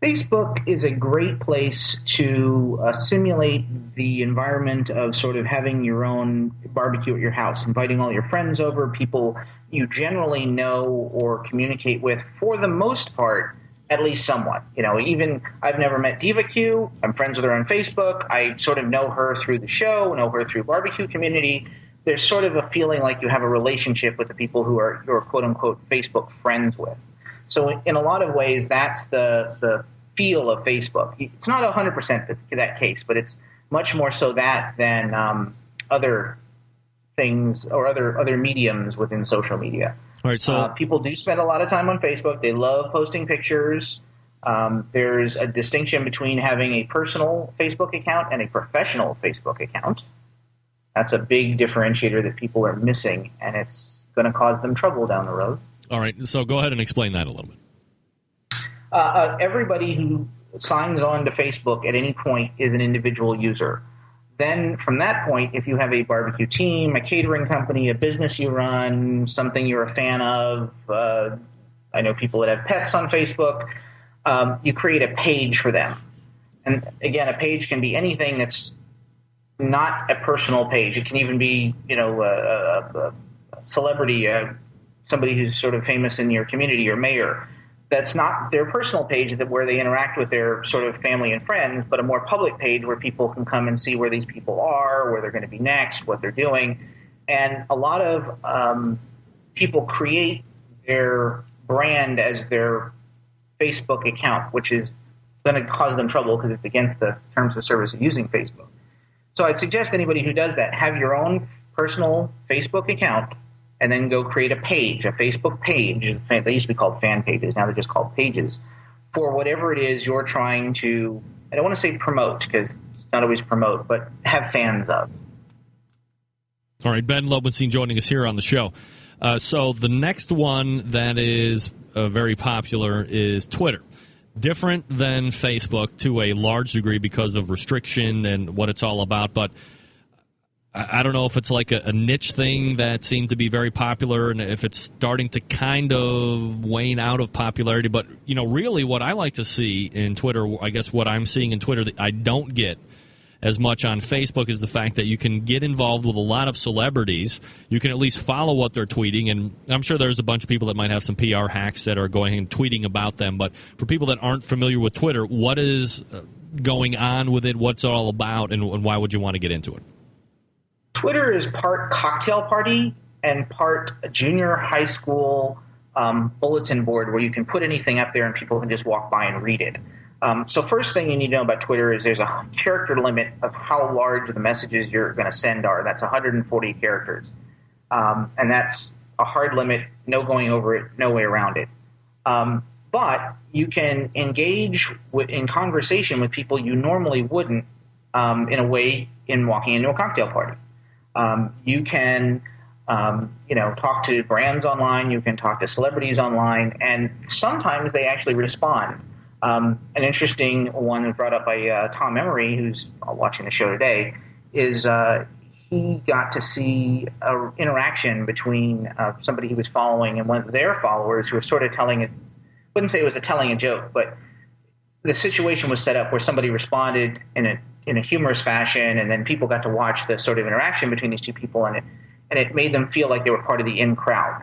Facebook is a great place to simulate the environment of sort of having your own barbecue at your house, inviting all your friends over, people you generally know or communicate with, for the most part, at least somewhat. Even I've never met Diva Q. I'm friends with her on Facebook. I sort of know her through the show, know her through barbecue community. There's sort of a feeling like you have a relationship with the people who are your quote-unquote Facebook friends with. So in a lot of ways, that's the feel of Facebook. It's not 100% that case, but it's much more so that than other things or other mediums within social media. All right, so people do spend a lot of time on Facebook. They love posting pictures. There's a distinction between having a personal Facebook account and a professional Facebook account. That's a big differentiator that people are missing, and it's going to cause them trouble down the road. All right, so go ahead and explain that a little bit. Everybody who signs on to Facebook at any point is an individual user. Then from that point, if you have a barbecue team, a catering company, a business you run, something you're a fan of, I know people that have pets on Facebook, you create a page for them. And again, a page can be anything that's not a personal page. It can even be, a celebrity, somebody who's sort of famous in your community, your mayor. That's not their personal page where they interact with their sort of family and friends, but a more public page where people can come and see where these people are, where they're going to be next, what they're doing. And a lot of people create their brand as their Facebook account, which is going to cause them trouble because it's against the terms of service of using Facebook. So I'd suggest anybody who does that, have your own personal Facebook account and then go create a page, a Facebook page. They used to be called fan pages. Now they're just called pages for whatever it is you're trying to, I don't want to say promote because it's not always promote, but have fans of. All right, Ben Lobenstein joining us here on the show. So the next one that is very popular is Twitter. Different than Facebook to a large degree because of restriction and what it's all about, but I don't know if it's like a niche thing that seemed to be very popular and if it's starting to kind of wane out of popularity. But, you know, really what I like to see in Twitter, I guess what I'm seeing in Twitter that I don't get as much on Facebook is the fact that you can get involved with a lot of celebrities. You can at least follow what they're tweeting, and I'm sure there's a bunch of people that might have some PR hacks that are going and tweeting about them. But for people that aren't familiar with Twitter, what is going on with it, what's it all about, and why would you want to get into it? Twitter is part cocktail party and part junior high school bulletin board where you can put anything up there and people can just walk by and read it. So first thing you need to know about Twitter is there's a character limit of how large the messages you're going to send are. That's 140 characters. And that's a hard limit, no going over it, no way around it. But you can engage in conversation with people you normally wouldn't in a way in walking into a cocktail party. You can talk to brands online, you can talk to celebrities online, and sometimes they actually respond. An interesting one brought up by Tom Emery, who's watching the show today, is he got to see an interaction between somebody he was following and one of their followers who was sort of telling it. Wouldn't say it was telling a joke, but the situation was set up where somebody responded in a humorous fashion, and then people got to watch the sort of interaction between these two people, and it made them feel like they were part of the in crowd.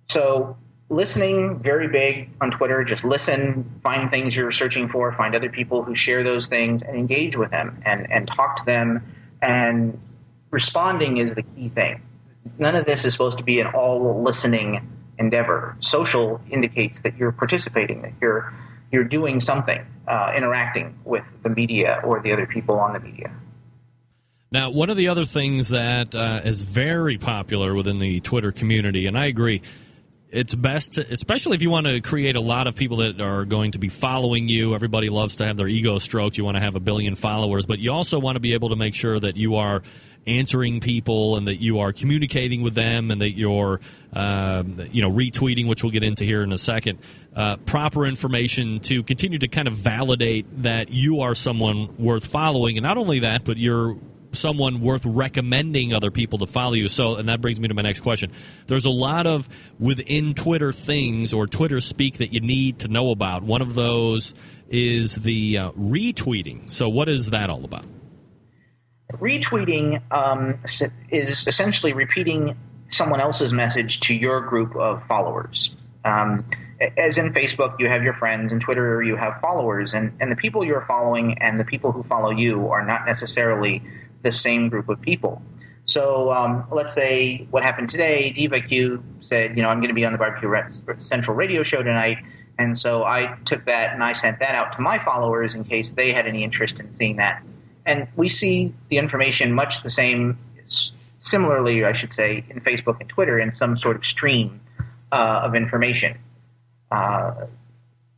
So listening, very big on Twitter. Just listen, find things you're searching for, find other people who share those things, and engage with them and talk to them. And responding is the key thing. None of this is supposed to be an all listening endeavor. Social indicates that you're participating, that you're doing something, interacting with the media or the other people on the media. Now, one of the other things that is very popular within the Twitter community, and I agree, it's best to, especially if you want to create a lot of people that are going to be following you. Everybody loves to have their ego stroked. You want to have 1 billion followers, but you also want to be able to make sure that you are answering people and that you are communicating with them and that you're retweeting, which we'll get into here in a second, proper information to continue to kind of validate that you are someone worth following. And not only that, but you're someone worth recommending other people to follow you. So, and that brings me to my next question. There's a lot of within Twitter things or Twitter speak that you need to know about. One of those is the retweeting. So what is that all about? Retweeting is essentially repeating someone else's message to your group of followers. As in Facebook, you have your friends, and Twitter, you have followers, and the people you're following and the people who follow you are not necessarily the same group of people. So let's say what happened today, Diva Q said, I'm going to be on the Barbecue Central radio show tonight, and so I took that and I sent that out to my followers in case they had any interest in seeing that. And we see the information much the same, similarly, I should say, in Facebook and Twitter in some sort of stream of information.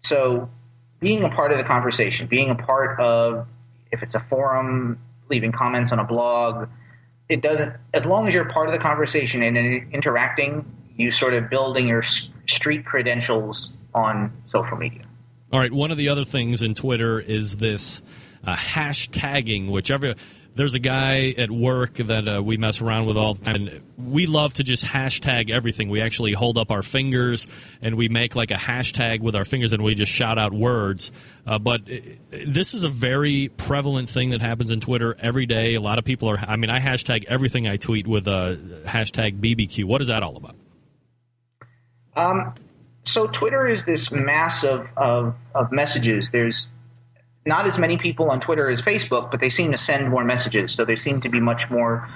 So being a part of the conversation, being a part of, if it's a forum, leaving comments on a blog, it doesn't, as long as you're part of the conversation and interacting, you sort of building your street credentials on social media. All right, one of the other things in Twitter is this hashtagging, which there's a guy at work that we mess around with all the time, and we love to just hashtag everything. We actually hold up our fingers, and we make like a hashtag with our fingers, and we just shout out words. But this is a very prevalent thing that happens in Twitter every day. A lot of people I hashtag everything I tweet with hashtag BBQ. What is that all about? So Twitter is this mass of messages. There's not as many people on Twitter as Facebook, but they seem to send more messages, so there seem to be much more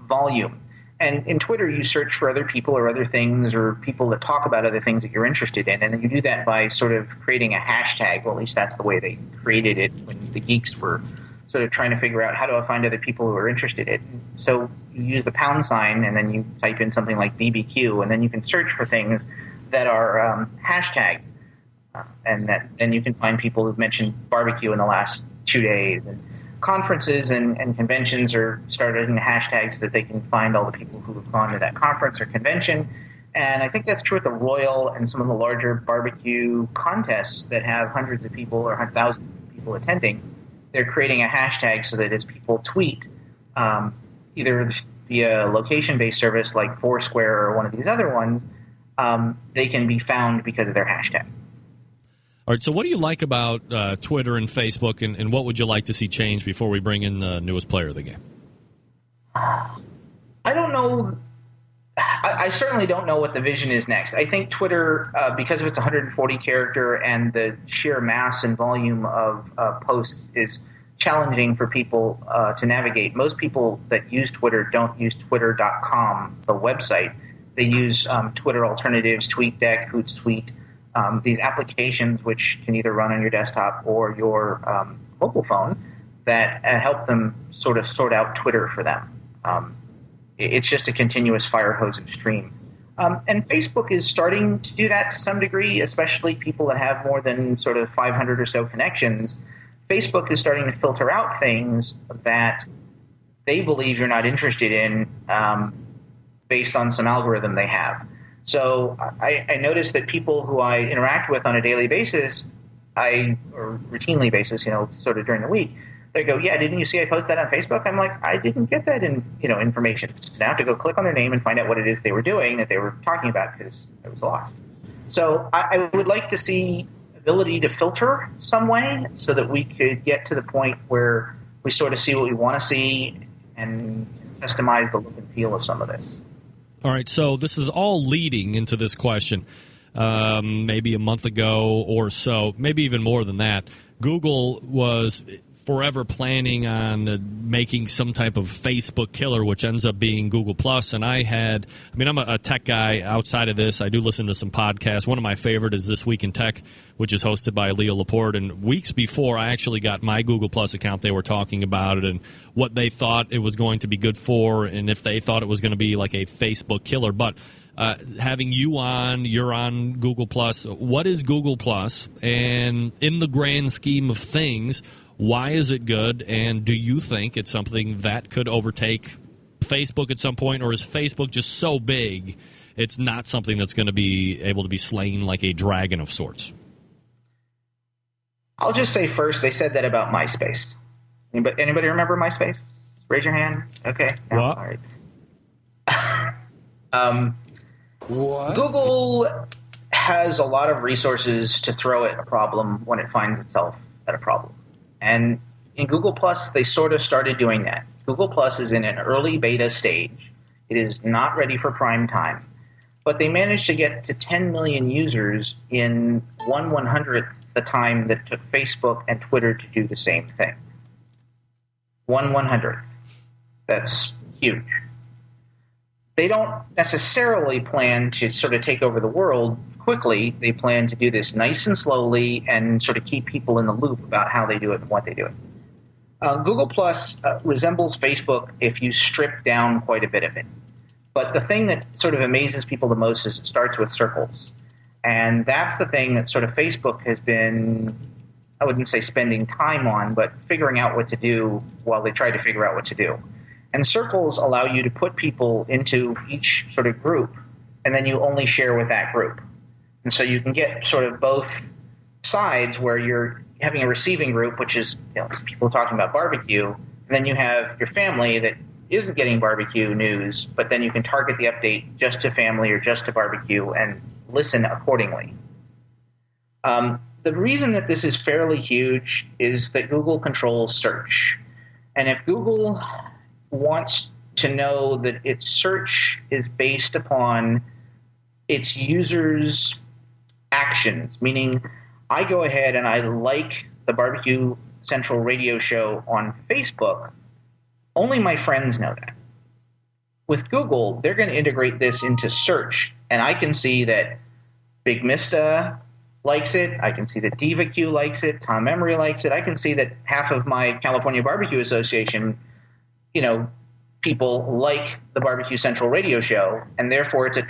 volume. And in Twitter, you search for other people or other things or people that talk about other things that you're interested in. And you do that by sort of creating a hashtag. Well, at least that's the way they created it when the geeks were sort of trying to figure out how do I find other people who are interested in it. So you use the pound sign and then you type in something like BBQ, and then you can search for things that are hashtagged. And then you can find people who've mentioned barbecue in the last 2 days. And conferences and conventions are starting the hashtags so that they can find all the people who have gone to that conference or convention. And I think that's true at the Royal and some of the larger barbecue contests that have hundreds of people or thousands of people attending. They're creating a hashtag so that as people tweet, either via location-based service like Foursquare or one of these other ones, they can be found because of their hashtag. All right, so what do you like about Twitter and Facebook, and what would you like to see change before we bring in the newest player of the game? I don't know. I certainly don't know what the vision is next. I think Twitter, because of its 140-character and the sheer mass and volume of posts, is challenging for people to navigate. Most people that use Twitter don't use Twitter.com, the website. They use Twitter alternatives, TweetDeck, Hootsuite, these applications which can either run on your desktop or your mobile phone that help them sort of sort out Twitter for them. It's just a continuous fire hose of stream. And Facebook is starting to do that to some degree, especially people that have more than sort of 500 or so connections. Facebook is starting to filter out things that they believe you're not interested in based on some algorithm they have. So I notice that people who I interact with on a daily basis, or routinely basis, sort of during the week, they go, yeah, didn't you see I posted that on Facebook? I'm like, I didn't get that information. So now I have to go click on their name and find out what it is they were doing that they were talking about because it was lost. So I would like to see ability to filter some way so that we could get to the point where we sort of see what we want to see and customize the look and feel of some of this. All right, so this is all leading into this question. Maybe a month ago or so, maybe even more than that, Google was forever planning on making some type of Facebook killer, which ends up being Google+. And I'm a tech guy outside of this. I do listen to some podcasts. One of my favorite is This Week in Tech, which is hosted by Leo Laporte. And weeks before I actually got my Google+ account, they were talking about it and what they thought it was going to be good for and if they thought it was going to be like a Facebook killer. But having you're on Google+. What is Google+? And in the grand scheme of things, why is it good, and do you think it's something that could overtake Facebook at some point, or is Facebook just so big it's not something that's going to be able to be slain like a dragon of sorts? I'll just say first, they said that about MySpace. Anybody remember MySpace? Raise your hand. Okay. No, all right. What? Google has a lot of resources to throw at a problem when it finds itself at a problem. And in Google+, they sort of started doing that. Google+ is in an early beta stage. It is not ready for prime time. But they managed to get to 10 million users in 1/100th the time that took Facebook and Twitter to do the same thing. 1/100th. That's huge. They don't necessarily plan to sort of take over the world quickly. They plan to do this nice and slowly and sort of keep people in the loop about how they do it and what they do it. Google Plus resembles Facebook if you strip down quite a bit of it. But the thing that sort of amazes people the most is it starts with circles. And that's the thing that sort of Facebook has been, I wouldn't say spending time on, but figuring out what to do while they try to figure out what to do. And circles allow you to put people into each sort of group, and then you only share with that group. And so you can get sort of both sides where you're having a receiving group, which is people talking about barbecue, and then you have your family that isn't getting barbecue news, but then you can target the update just to family or just to barbecue and listen accordingly. The reason that this is fairly huge is that Google controls search. And if Google wants to know that its search is based upon its users' actions, meaning I go ahead and I like the Barbecue Central radio show on Facebook, only my friends know that. With Google, they're going to integrate this into search, and I can see that Big Mista likes it. I can see that Diva Q likes it. Tom Emery likes it. I can see that half of my California Barbecue Association, people like the Barbecue Central radio show, and therefore it's a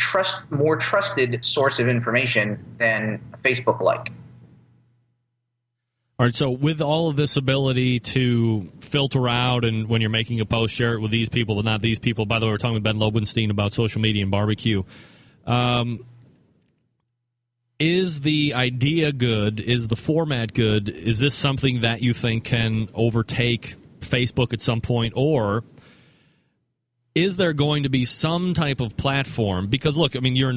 more trusted source of information than Facebook like. All right, so with all of this ability to filter out, and when you're making a post, share it with these people but not these people. By the way, we're talking with Ben Lobenstein about social media and barbecue. Is the idea good? Is the format good? Is this something that you think can overtake Facebook at some point? Or is there going to be some type of platform? Because, look, I mean, you're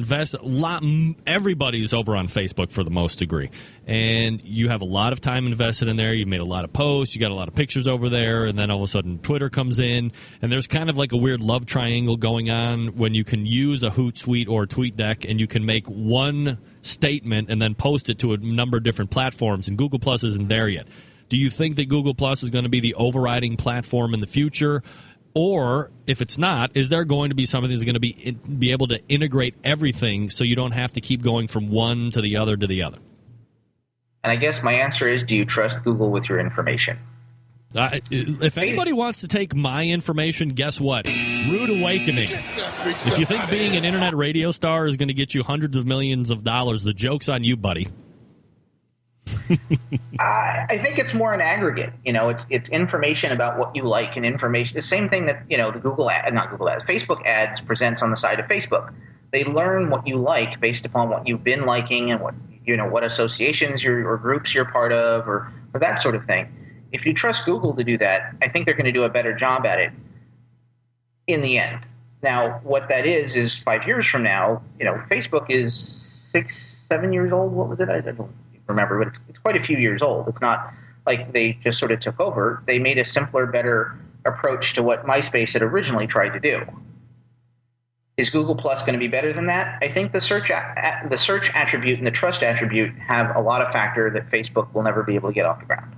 everybody's over on Facebook for the most degree. And you have a lot of time invested in there. You've made a lot of posts. You got a lot of pictures over there. And then all of a sudden Twitter comes in. And there's kind of like a weird love triangle going on when you can use a Hootsuite or a TweetDeck and you can make one statement and then post it to a number of different platforms. And Google Plus isn't there yet. Do you think that Google Plus is going to be the overriding platform in the future? Or if it's not, is there going to be something that's going to be able to integrate everything so you don't have to keep going from one to the other to the other? And I guess my answer is, do you trust Google with your information? If anybody wants to take my information, guess what? Rude awakening. If you think being an internet radio star is going to get you hundreds of millions of dollars, the joke's on you, buddy. I think it's more an aggregate. It's information about what you like, and information. The same thing that the Facebook ads presents on the side of Facebook. They learn what you like based upon what you've been liking and what associations or groups you're part of, or that sort of thing. If you trust Google to do that, I think they're going to do a better job at it in the end. Now, what that is 5 years from now, Facebook is 6-7 years old. What was it? I don't remember, but it's quite a few years old. It's not like they just sort of took over. They made a simpler, better approach to what MySpace had originally tried to do. Is Google Plus going to be better than that? I think the search attribute and the trust attribute have a lot of factor that Facebook will never be able to get off the ground.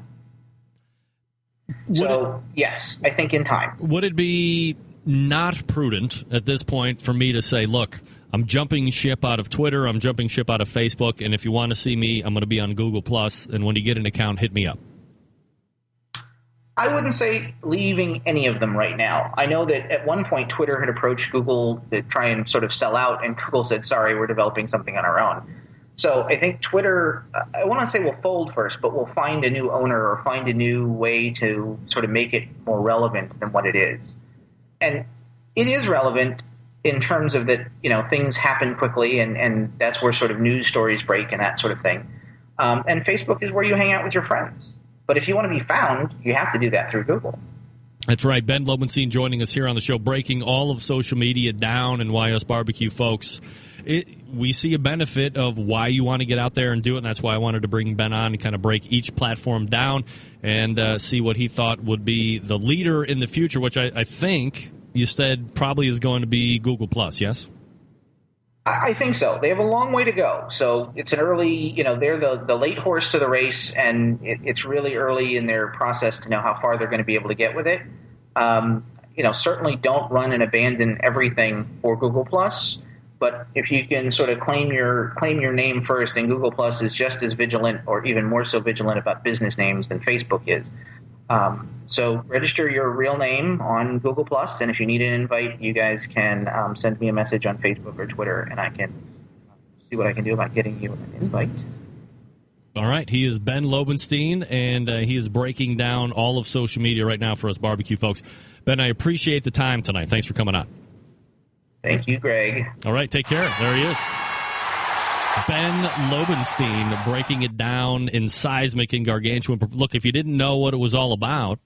Yes, I think in time. Would it be not prudent at this point for me to say, look, I'm jumping ship out of Twitter, I'm jumping ship out of Facebook, and if you want to see me, I'm going to be on Google Plus, and when you get an account, hit me up? I wouldn't say leaving any of them right now. I know that at one point Twitter had approached Google to try and sort of sell out, and Google said, sorry, we're developing something on our own. So I think Twitter, I want to say will fold first, but we'll find a new owner or find a new way to sort of make it more relevant than what it is. And it is relevant in terms of that, things happen quickly, and that's where sort of news stories break and that sort of thing. And Facebook is where you hang out with your friends. But if you want to be found, you have to do that through Google. That's right. Ben Lobenstein joining us here on the show, breaking all of social media down, and why us barbecue folks, we see a benefit of why you want to get out there and do it, and that's why I wanted to bring Ben on and kind of break each platform down and see what he thought would be the leader in the future, which I think you said probably is going to be Google Plus, yes? I think so. They have a long way to go. So it's an early, they're the late horse to the race, and it's really early in their process to know how far they're going to be able to get with it. Certainly don't run and abandon everything for Google Plus, but if you can sort of claim your name first, and Google Plus is just as vigilant or even more so vigilant about business names than Facebook is. So register your real name on Google Plus, and if you need an invite, you guys can send me a message on Facebook or Twitter, and I can see what I can do about getting you an invite. All right. He is Ben Lobenstein, and he is breaking down all of social media right now for us barbecue folks. Ben, I appreciate the time tonight. Thanks for coming on. Thank you, Greg. All right. Take care. There he is. Ben Lobenstein breaking it down in seismic and gargantuan. Look, if you didn't know what it was all about,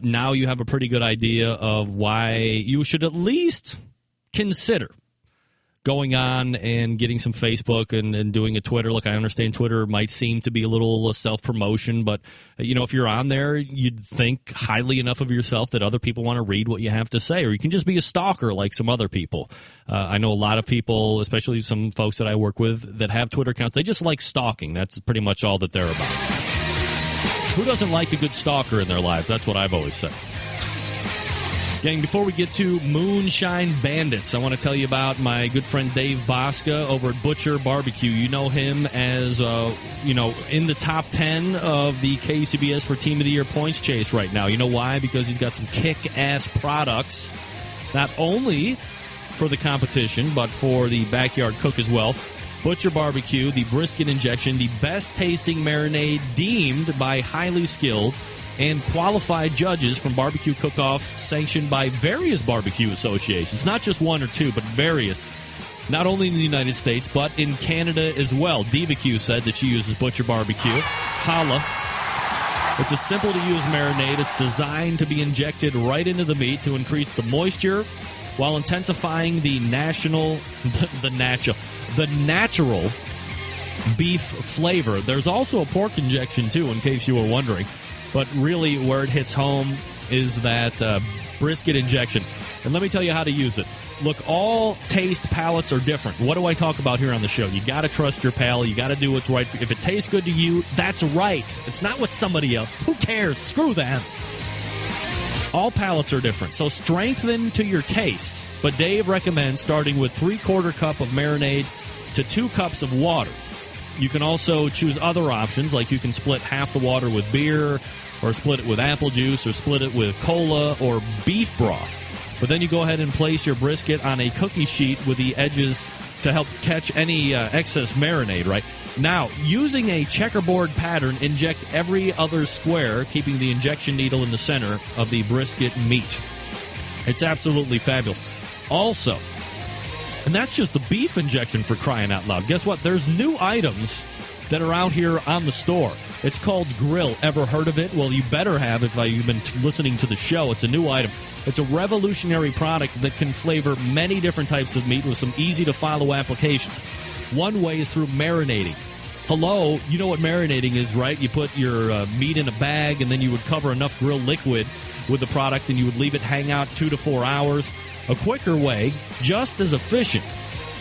now you have a pretty good idea of why you should at least consider going on and getting some Facebook and doing a Twitter. Look, I understand Twitter might seem to be a little self-promotion, but, if you're on there, you'd think highly enough of yourself that other people want to read what you have to say, or you can just be a stalker like some other people. I know a lot of people, especially some folks that I work with that have Twitter accounts, they just like stalking. That's pretty much all that they're about. Who doesn't like a good stalker in their lives? That's what I've always said. Gang, before we get to Moonshine Bandits, I want to tell you about my good friend Dave Bosca over at Butcher Barbecue. You know him as, in the top 10 of the KCBS for Team of the Year points chase right now. You know why? Because he's got some kick-ass products, not only for the competition, but for the backyard cook as well. Butcher Barbecue, the brisket injection, the best-tasting marinade deemed by highly skilled and qualified judges from barbecue cook-offs sanctioned by various barbecue associations, not just one or two, but various, not only in the United States, but in Canada as well. Diva Q said that she uses Butcher Barbecue. Holla. It's a simple-to-use marinade. It's designed to be injected right into the meat to increase the moisture while intensifying the natural beef flavor. There's also a pork injection, too, in case you were wondering. But really, where it hits home is that brisket injection. And let me tell you how to use it. Look, all taste palates are different. What do I talk about here on the show? You got to trust your palate. You got to do what's right for you. If it tastes good to you, that's right. It's not what somebody else. Who cares? Screw them. All palates are different, so strengthen to your taste. But Dave recommends starting with 3/4 cup of marinade to 2 cups of water. You can also choose other options, like you can split half the water with beer, or split it with apple juice, or split it with cola or beef broth. But then you go ahead and place your brisket on a cookie sheet with the edges to help catch any excess marinade, right? Now, using a checkerboard pattern, inject every other square, keeping the injection needle in the center of the brisket meat. It's absolutely fabulous. Also, and that's just the beef injection, for crying out loud. Guess what? There's new items that are out here on the store. It's called Grill. Ever heard of it? Well, you better have if you've been listening to the show. It's a new item. It's a revolutionary product that can flavor many different types of meat with some easy-to-follow applications. One way is through marinating. Hello, you know what marinating is, right? You put your meat in a bag, and then you would cover enough grill liquid with the product, and you would leave it hang out 2 to 4 hours. A quicker way, just as efficient,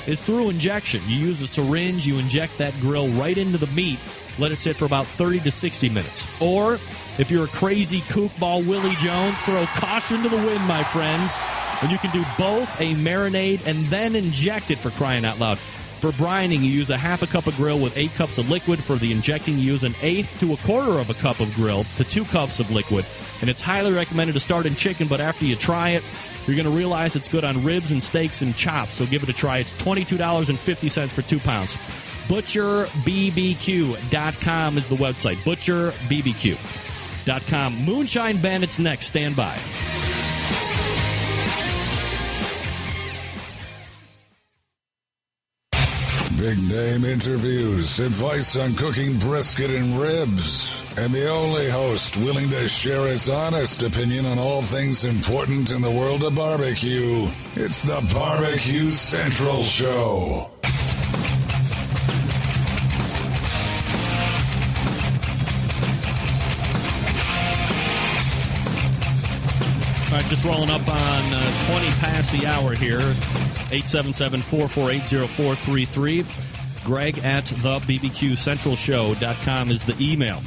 is through injection. You use a syringe, you inject that grill right into the meat, let it sit for about 30 to 60 minutes. Or, if you're a crazy kookball Willie Jones, throw caution to the wind, my friends. And you can do both a marinade and then inject it, for crying out loud. For brining, you use a half a cup of grill with 8 cups of liquid. For the injecting, you use 1/8 to 1/4 of a cup of grill to 2 cups of liquid. And it's highly recommended to start in chicken, but after you try it, you're going to realize it's good on ribs and steaks and chops. So give it a try. It's $22.50 for 2 pounds. ButcherBBQ.com is the website. ButcherBBQ.com. Moonshine Bandits next. Stand by. Big name interviews, advice on cooking brisket and ribs, and the only host willing to share his honest opinion on all things important in the world of barbecue. It's the Barbecue Central Show. All right, just rolling up on 20 past the hour here. 877-448-0433. Greg at thebbqcentralshow.com is the email.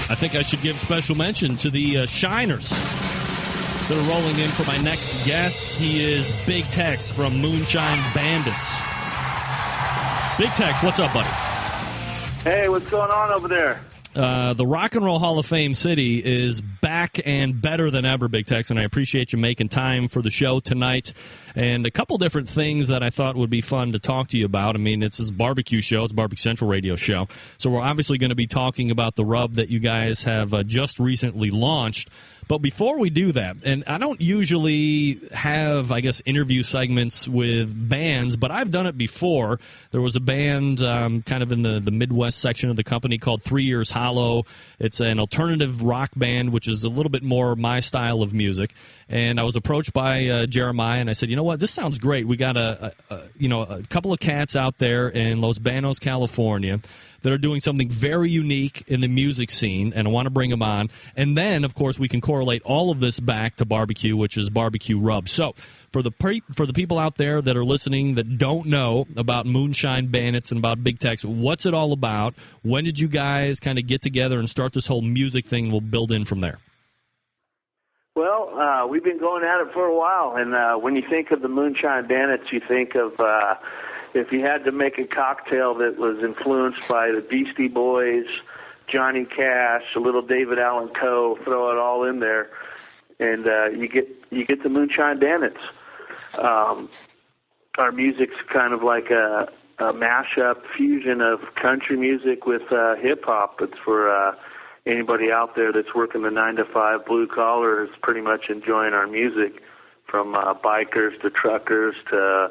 I think I should give special mention to the Shiners that are rolling in for my next guest. He is Big Tex from Moonshine Bandits. Big Tex, what's up, buddy? Hey, what's going on over there? The Rock and Roll Hall of Fame city is back and better than ever, Big Tex, and I appreciate you making time for the show tonight. And a couple different things that I thought would be fun to talk to you about. I mean, it's this barbecue show. It's a Barbecue Central radio show. So we're obviously going to be talking about the rub that you guys have just recently launched. But before we do that, and I don't usually have, I guess, interview segments with bands, but I've done it before. There was a band kind of in the Midwest section of the company called 3 Years Hollow. It's an alternative rock band, which is a little bit more my style of music. And I was approached by Jeremiah, and I said, you know what, this sounds great. We got a couple of cats out there in Los Banos, California, that are doing something very unique in the music scene, and I want to bring them on. And then, of course, we can correlate all of this back to barbecue, which is barbecue rub. So for the people out there that are listening that don't know about Moonshine Bandits and about Big Tex, what's it all about? When did you guys kind of get together and start this whole music thing? We'll build in from there. Well, we've been going at it for a while, and when you think of the Moonshine Bandits, you think of if you had to make a cocktail that was influenced by the Beastie Boys, Johnny Cash, a little David Allan Coe, throw it all in there, and you get the Moonshine Bandits. Our music's kind of like a mashup fusion of country music with hip-hop. It's for anybody out there that's working the 9-to-5 blue collar is pretty much enjoying our music, from bikers to truckers to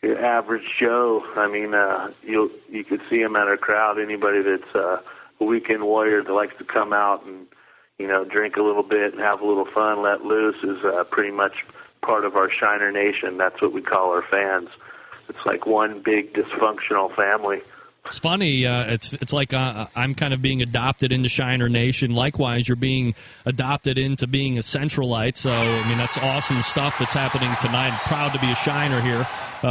your average Joe. I mean, you could see them at our crowd. Anybody that's a weekend warrior that likes to come out and, you know, drink a little bit and have a little fun, let loose, is pretty much part of our Shiner Nation. That's what we call our fans. It's like one big dysfunctional family. It's funny. It's like I'm kind of being adopted into Shiner Nation. Likewise, you're being adopted into being a Centralite. So, I mean, that's awesome stuff that's happening tonight. Proud to be a Shiner here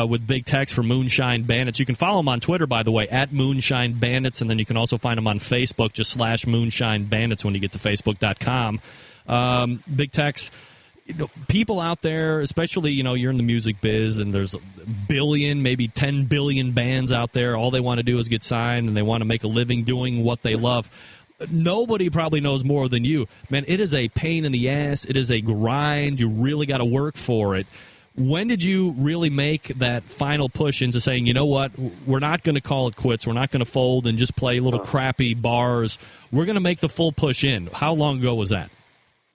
with Big Tex from Moonshine Bandits. You can follow him on Twitter, by the way, at Moonshine Bandits, and then you can also find him on Facebook, just /Moonshine Bandits when you get to Facebook.com. Big Tex, you know, people out there, especially, you know, you're in the music biz and there's a billion, maybe 10 billion bands out there. All they want to do is get signed and they want to make a living doing what they love. Nobody probably knows more than you. Man, it is a pain in the ass. It is a grind. You really got to work for it. When did you really make that final push into saying, you know what, we're not going to call it quits. We're not going to fold and just play little crappy bars. We're going to make the full push in. How long ago was that?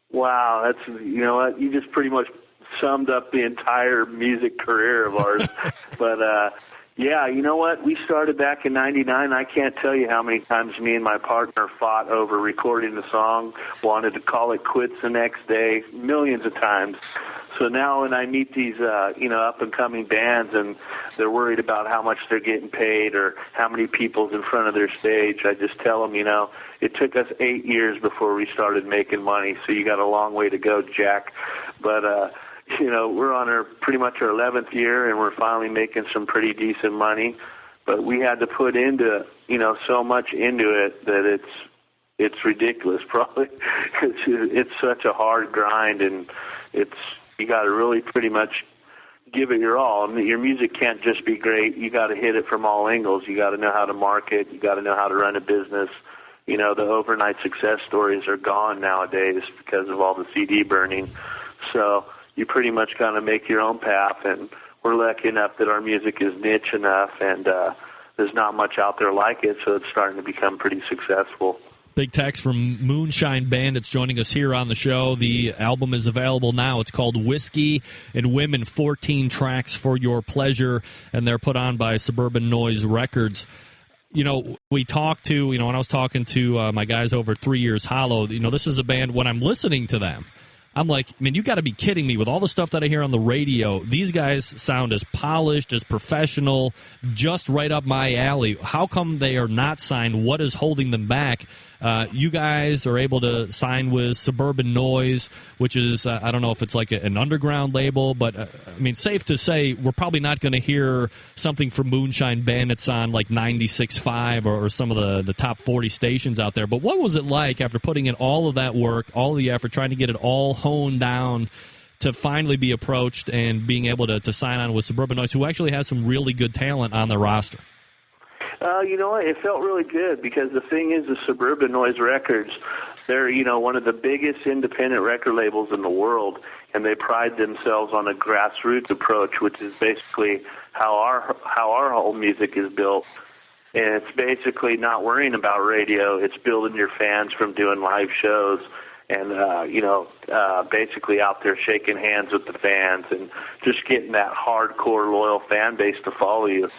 Wow, that's, you know what, you just pretty much summed up the entire music career of ours. But, yeah, you know what, we started back in 99. I can't tell you how many times me and my partner fought over recording the song, wanted to call it quits the next day, millions of times. So now when I meet these, you know, up-and-coming bands and they're worried about how much they're getting paid or how many people's in front of their stage, I just tell them, you know, it took us 8 years before we started making money, so you got a long way to go, Jack. But, you know, we're on pretty much our 11th year, and we're finally making some pretty decent money. But we had to put into, you know, so much into it that it's ridiculous, probably. It's such a hard grind, and you got to really pretty much give it your all. I mean, your music can't just be great. You got to hit it from all angles. You got to know how to market. You got to know how to run a business. You know, the overnight success stories are gone nowadays because of all the CD burning. So you pretty much got to make your own path, and we're lucky enough that our music is niche enough, and there's not much out there like it, so it's starting to become pretty successful. Big Tex from Moonshine Bandits joining us here on the show. The album is available now. It's called Whiskey and Women, 14 tracks for your pleasure, and they're put on by Suburban Noise Records. You know, we talked to, you know, when I was talking to my guys over 3 Years Hollow, you know, this is a band, when I'm listening to them, I'm like, man, you got to be kidding me. With all the stuff that I hear on the radio, these guys sound as polished, as professional, just right up my alley. How come they are not signed? What is holding them back? You guys are able to sign with Suburban Noise, which is, I don't know if it's like an underground label, but I mean, safe to say we're probably not going to hear something from Moonshine Bandits on like 96.5 or some of the top 40 stations out there. But what was it like after putting in all of that work, all of the effort, trying to get it all honed down, to finally be approached and being able to sign on with Suburban Noise, who actually has some really good talent on their roster? You know what? It felt really good because the thing is, the Suburban Noise Records, they're, you know, one of the biggest independent record labels in the world, and they pride themselves on a grassroots approach, which is basically how our whole music is built. And it's basically not worrying about radio. It's building your fans from doing live shows and, you know, basically out there shaking hands with the fans and just getting that hardcore, loyal fan base to follow you.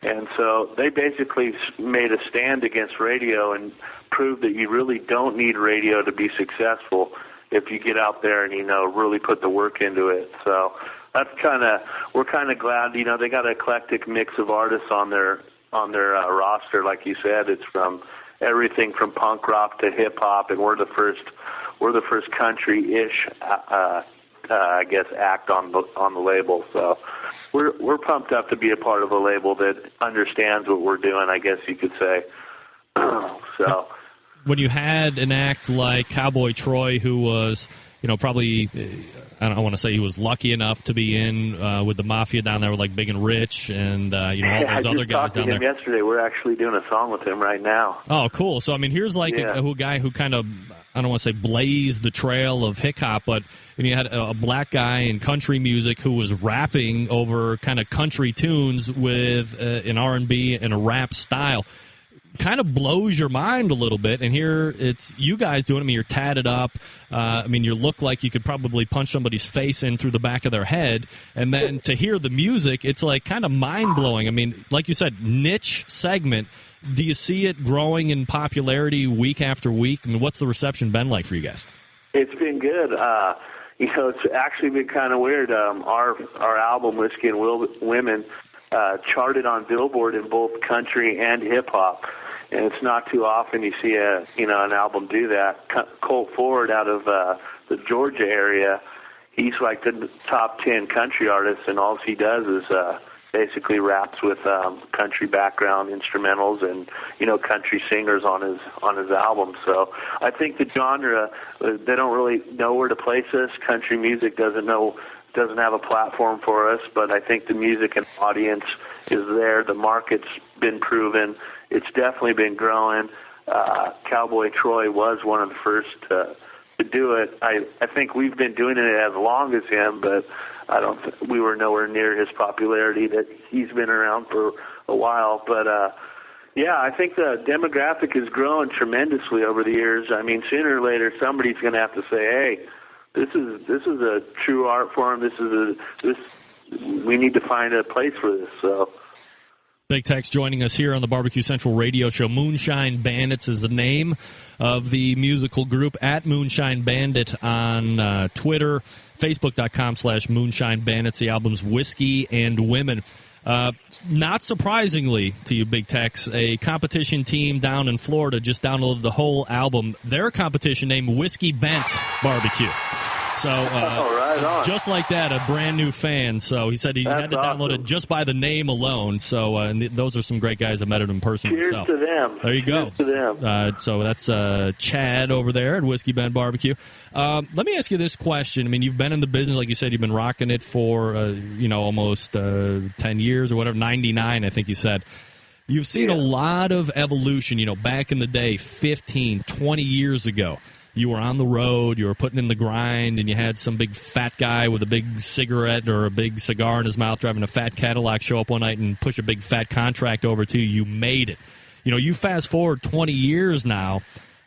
And so they basically made a stand against radio and proved that you really don't need radio to be successful if you get out there and, you know, really put the work into it. So that's we're kind of glad, you know, they got an eclectic mix of artists on their roster. Like you said, it's from everything from punk rock to hip hop, and we're the first country-ish, I guess, act on the label. So we're pumped up to be a part of a label that understands what we're doing, I guess you could say. So when you had an act like Cowboy Troy, who was, probably, I don't want to say he was lucky enough to be in with the Mafia down there with like Big and Rich and, all those other guys down there. I just talked to him yesterday. We're actually doing a song with him right now. Oh, cool. So, I mean, here's like a guy who kind of, I don't want to say blazed the trail of hip hop, but you had a black guy in country music who was rapping over kind of country tunes with an R&B and a rap style. Kind of blows your mind a little bit, and here it's you guys doing it. I mean, you're tatted up. You look like you could probably punch somebody's face in through the back of their head, and then to hear the music, it's like kind of mind-blowing. I mean, like you said, niche segment. Do you see it growing in popularity week after week? I mean, what's the reception been like for you guys? It's been good. It's actually been kind of weird. Our album, Whiskey and Women, charted on Billboard in both country and hip-hop. And it's not too often you see an album do that. Colt Ford out of the Georgia area, he's like the top 10 country artist, and all he does is basically raps with country background instrumentals and country singers on his album. So I think the genre, they don't really know where to place us. Country music doesn't have a platform for us, but I think the music and audience is there. The market's been proven. It's definitely been growing. Cowboy Troy was one of the first to do it. I think we've been doing it as long as him, but we were nowhere near his popularity that he's been around for a while. But I think the demographic is growing tremendously over the years. I mean, sooner or later somebody's going to have to say, "Hey, this is a true art form. We need to find a place for this." So. Big Tex joining us here on the Barbecue Central radio show. Moonshine Bandits is the name of the musical group, at Moonshine Bandit on Twitter, Facebook.com/Moonshine Bandits. The album's Whiskey and Women. Not surprisingly to you, Big Tex, a competition team down in Florida just downloaded the whole album. Their competition named Whiskey Bent Barbecue. So, right on. Just like that, a brand new fan. So he said he had to download it just by the name alone. So, and those are some great guys. I met him in person myself. Cheers to them. There you go. Cheers to them. So that's Chad over there at Whiskey Bend Barbecue. Let me ask you this question. I mean, you've been in the business, like you said, you've been rocking it for, almost 10 years or whatever, 99, I think you said. You've seen a lot of evolution, back in the day, 15, 20 years ago. You were on the road, you were putting in the grind, and you had some big fat guy with a big cigarette or a big cigar in his mouth driving a fat Cadillac show up one night and push a big fat contract over to you. You made it. You fast forward 20 years now,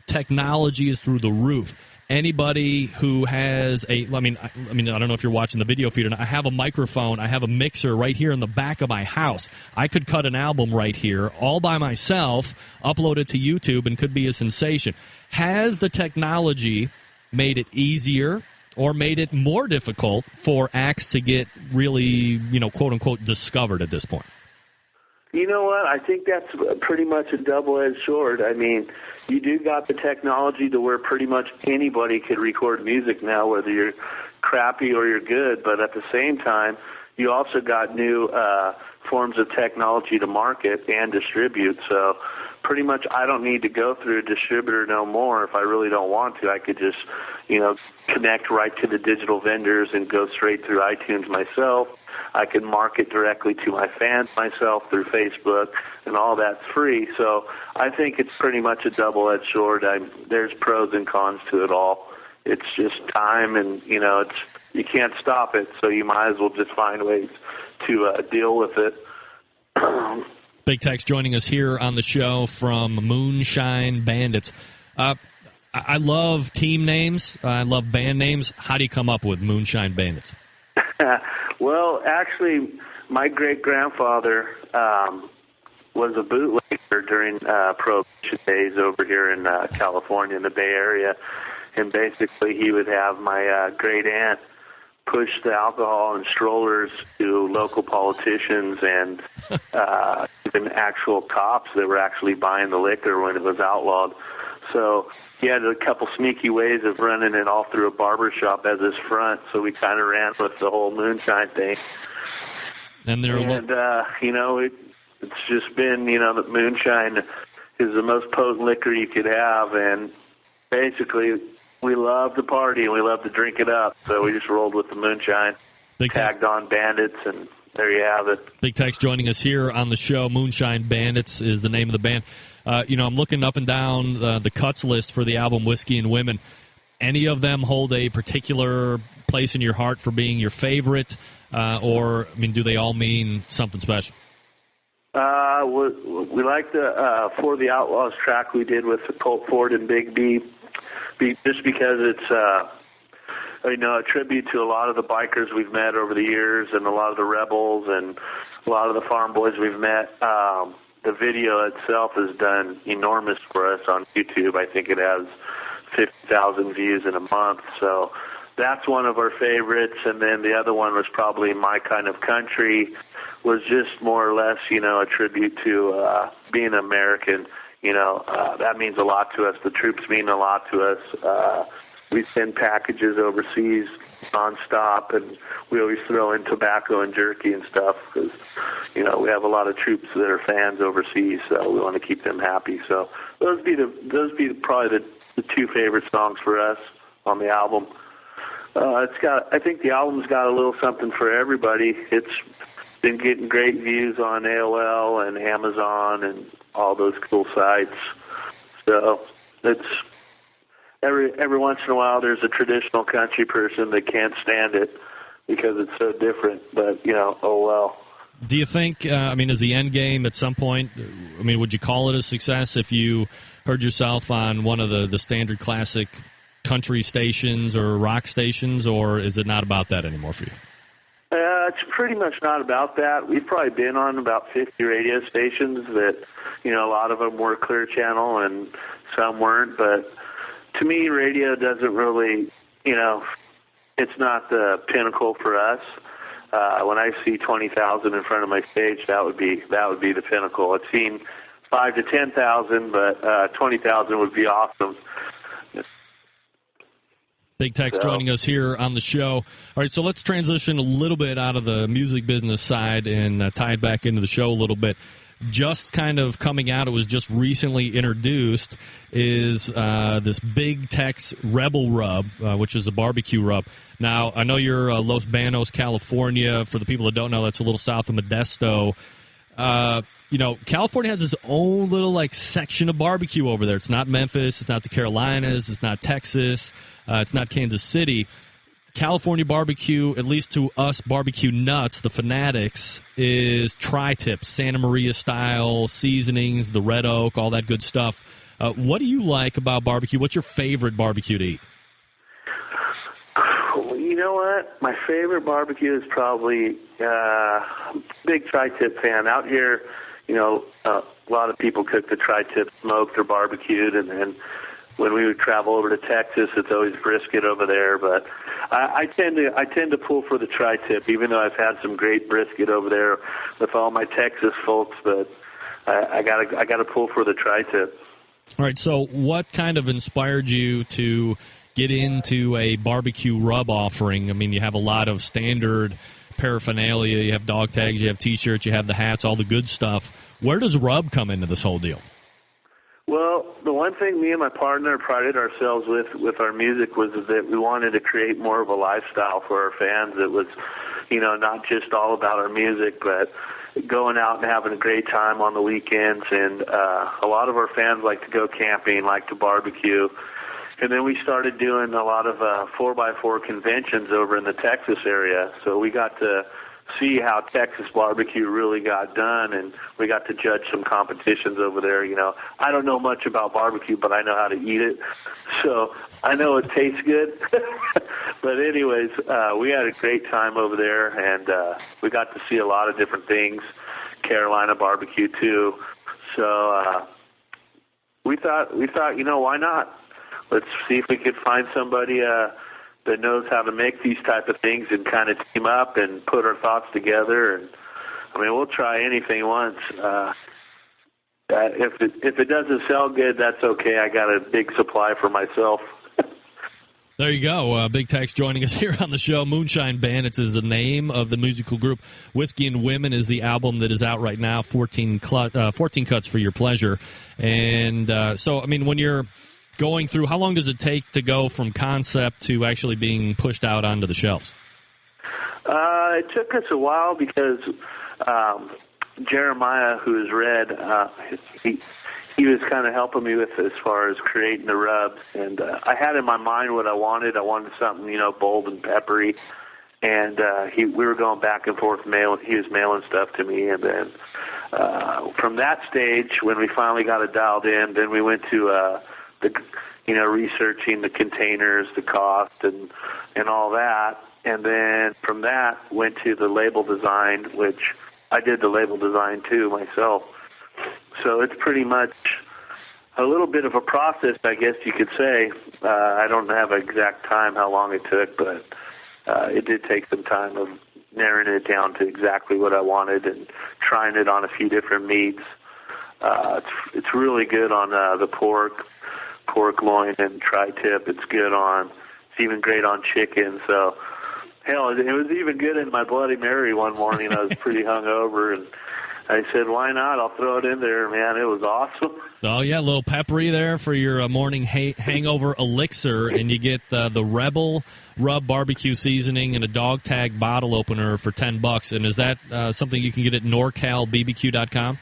technology is through the roof. Anybody who has I don't know if you're watching the video feed or not. I have a microphone, I have a mixer right here in the back of my house. I could cut an album right here all by myself, upload it to YouTube, and could be a sensation. Has the technology made it easier or made it more difficult for acts to get really, quote unquote, discovered at this point? You know what? I think that's pretty much a double-edged sword. I mean, you do got the technology to where pretty much anybody could record music now, whether you're crappy or you're good. But at the same time, you also got new forms of technology to market and distribute. So pretty much I don't need to go through a distributor no more. If I really don't want to, I could just, connect right to the digital vendors and go straight through iTunes myself. I can market directly to my fans myself through Facebook, and all that's free. So I think it's pretty much a double-edged sword. There's pros and cons to it all. It's just time, and you can't stop it. So you might as well just find ways to deal with it. Big Tex joining us here on the show from Moonshine Bandits. I love team names. I love band names. How do you come up with Moonshine Bandits? Well, actually, my great-grandfather was a bootlegger during Prohibition days over here in California, in the Bay Area. And basically, he would have my great-aunt push the alcohol and strollers to local politicians and even actual cops that were actually buying the liquor when it was outlawed. So he had a couple sneaky ways of running it all through a barber shop as his front, so we kind of ran with the whole moonshine thing. And it's just been, the moonshine is the most potent liquor you could have, and basically we love to party and we love to drink it up, so we just rolled with the moonshine, tagged on Bandits, and there you have it. Big Tex joining us here on the show. Moonshine Bandits is the name of the band. I'm looking up and down the cuts list for the album Whiskey and Women. Any of them hold a particular place in your heart for being your favorite, or do they all mean something special? We like the For the Outlaws track we did with Colt Ford and Big B, just because it's a tribute to a lot of the bikers we've met over the years, and a lot of the rebels, and a lot of the farm boys we've met. The video itself has done enormous for us on YouTube. I think it has 50,000 views in a month, so that's one of our favorites. And then the other one was probably My Kind of Country, was just more or less, a tribute to being American. That means a lot to us. The troops mean a lot to us. We send packages overseas nonstop, and we always throw in tobacco and jerky and stuff because, we have a lot of troops that are fans overseas, so we want to keep them happy. So those be probably the two favorite songs for us on the album. I think the album's got a little something for everybody. It's been getting great views on AOL and Amazon and all those cool sites. So it's every once in a while there's a traditional country person that can't stand it because it's so different. But oh well. Do you think? Is the end game at some point? Would you call it a success if you heard yourself on one of the standard classic country stations or rock stations, or is it not about that anymore for you? It's pretty much not about that. We've probably been on about 50 radio stations that, a lot of them were Clear Channel and some weren't. But to me, radio doesn't really, it's not the pinnacle for us. When I see 20,000 in front of my stage, that would be the pinnacle. I've seen 5,000 to 10,000, but 20,000 would be awesome. Big Tex joining us here on the show. All right, so let's transition a little bit out of the music business side and tie it back into the show a little bit. Just kind of coming out, it was just recently introduced, is this Big Tex Rebel Rub, which is a barbecue rub. Now, I know you're Los Banos, California. For the people that don't know, that's a little south of Modesto. California has its own little section of barbecue over there. It's not Memphis, it's not the Carolinas, it's not Texas, it's not Kansas City. California barbecue, at least to us barbecue nuts, the fanatics, is tri-tip, Santa Maria style seasonings, the red oak, all that good stuff. What do you like about barbecue? What's your favorite barbecue to eat? You know what? My favorite barbecue is probably big tri-tip fan. Out here, a lot of people cook the tri-tip smoked or barbecued, and then when we would travel over to Texas, it's always brisket over there. But I tend to pull for the tri-tip, even though I've had some great brisket over there with all my Texas folks. But I gotta pull for the tri-tip. All right. So, what kind of inspired you to get into a barbecue rub offering? You have a lot of standard paraphernalia. You have dog tags, you have T-shirts, you have the hats, all the good stuff. Where does rub come into this whole deal? Well, the one thing me and my partner prided ourselves with our music was that we wanted to create more of a lifestyle for our fans. It was, not just all about our music, but going out and having a great time on the weekends. And a lot of our fans like to go camping, like to barbecue. And then we started doing a lot of 4x4 conventions over in the Texas area. So we got to see how Texas barbecue really got done, and we got to judge some competitions over there. I don't know much about barbecue, but I know how to eat it. So I know it tastes good. But anyways, we had a great time over there, and we got to see a lot of different things, Carolina barbecue too. So we thought, why not? Let's see if we could find somebody that knows how to make these type of things and kind of team up and put our thoughts together. And we'll try anything once. If it doesn't sell good, that's okay. I got a big supply for myself. There you go. Big Tex joining us here on the show. Moonshine Bandits is the name of the musical group. Whiskey and Women is the album that is out right now, 14 cuts for your pleasure. And so, I mean, when you're going through, how long does it take to go from concept to actually being pushed out onto the shelves? It took us a while because Jeremiah, who is Red, he was kind of helping me with as far as creating the rubs. And I had in my mind what I wanted. I wanted something, bold and peppery. And we were going back and forth mailing. He was mailing stuff to me. And then from that stage, when we finally got it dialed in, then we went to researching the containers, the cost, and all that. And then from that, went to the label design, which I did the label design too myself. So it's pretty much a little bit of a process, I guess you could say. I don't have an exact time how long it took, but it did take some time of narrowing it down to exactly what I wanted and trying it on a few different meats. It's really good on the pork loin and tri-tip. It's even great on chicken. So, hell, it was even good in my Bloody Mary one morning. I was pretty hungover, and I said, why not? I'll throw it in there, man. It was awesome. Oh, yeah, a little peppery there for your morning hangover elixir, and you get the Rebel Rub barbecue seasoning and a dog tag bottle opener for $10. And is that something you can get at NorCalBBQ.com?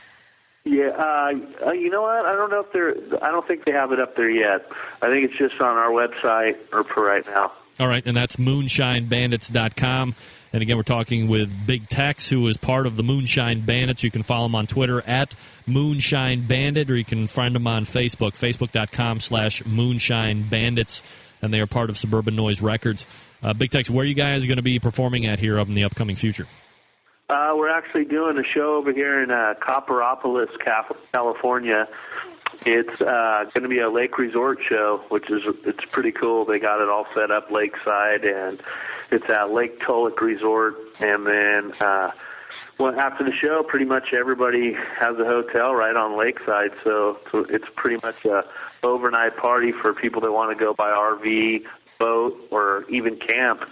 Yeah, you know what? I don't think they have it up there yet. I think it's just on our website or for right now. All right, and that's moonshinebandits.com. And again, we're talking with Big Tex, who is part of the Moonshine Bandits. You can follow him on Twitter at Moonshine Bandit, or you can find him on Facebook, facebook.com/Moonshine Bandits, and they are part of Suburban Noise Records. Big Tex, where are you guys going to be performing at here in the upcoming future? We're actually doing a show over here in Copperopolis, California. It's going to be a lake resort show, it's pretty cool. They got it all set up lakeside, and it's at Lake Tulloch Resort. And then after the show, pretty much everybody has a hotel right on lakeside, so it's pretty much a overnight party for people that want to go by RV, boat, or even camp.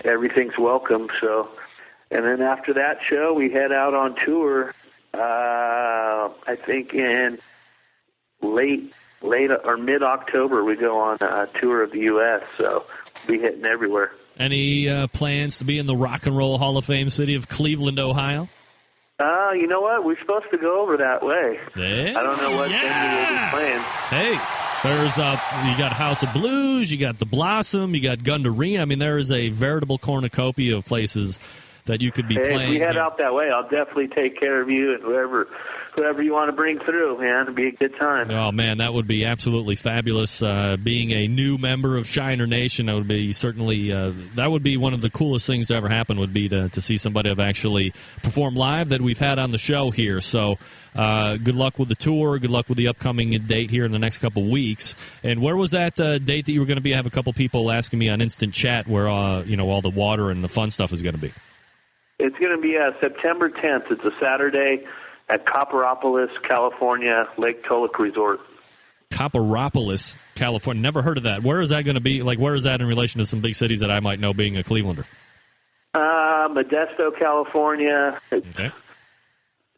Everything's welcome. So, and then after that show, we head out on tour. I think in late or mid-October, we go on a tour of the U.S., so we'll be hitting everywhere. Any plans to be in the Rock and Roll Hall of Fame city of Cleveland, Ohio? You know what? We're supposed to go over that way. Hey. I don't know what venue we'll be playing. Hey, there's you got House of Blues, you got the Blossom, you got Gund Arena. I mean, there is a veritable cornucopia of places that you could be playing. If we head out that way, I'll definitely take care of you and whoever you want to bring through, man. It'll be a good time. Oh, man, that would be absolutely fabulous. Being a new member of Shiner Nation, that would be certainly that would be one of the coolest things to ever happen, would be to see somebody have actually perform live that we've had on the show here. So good luck with the tour. Good luck with the upcoming date here in the next couple weeks. And where was that date that you were going to be? I have a couple people asking me on Instant Chat where all the water and the fun stuff is going to be. It's going to be September 10th. It's a Saturday at Copperopolis, California, Lake Tulloch Resort. Copperopolis, California. Never heard of that. Where is that going to be? Like, where is that in relation to some big cities that I might know, being a Clevelander? Modesto, California. Okay.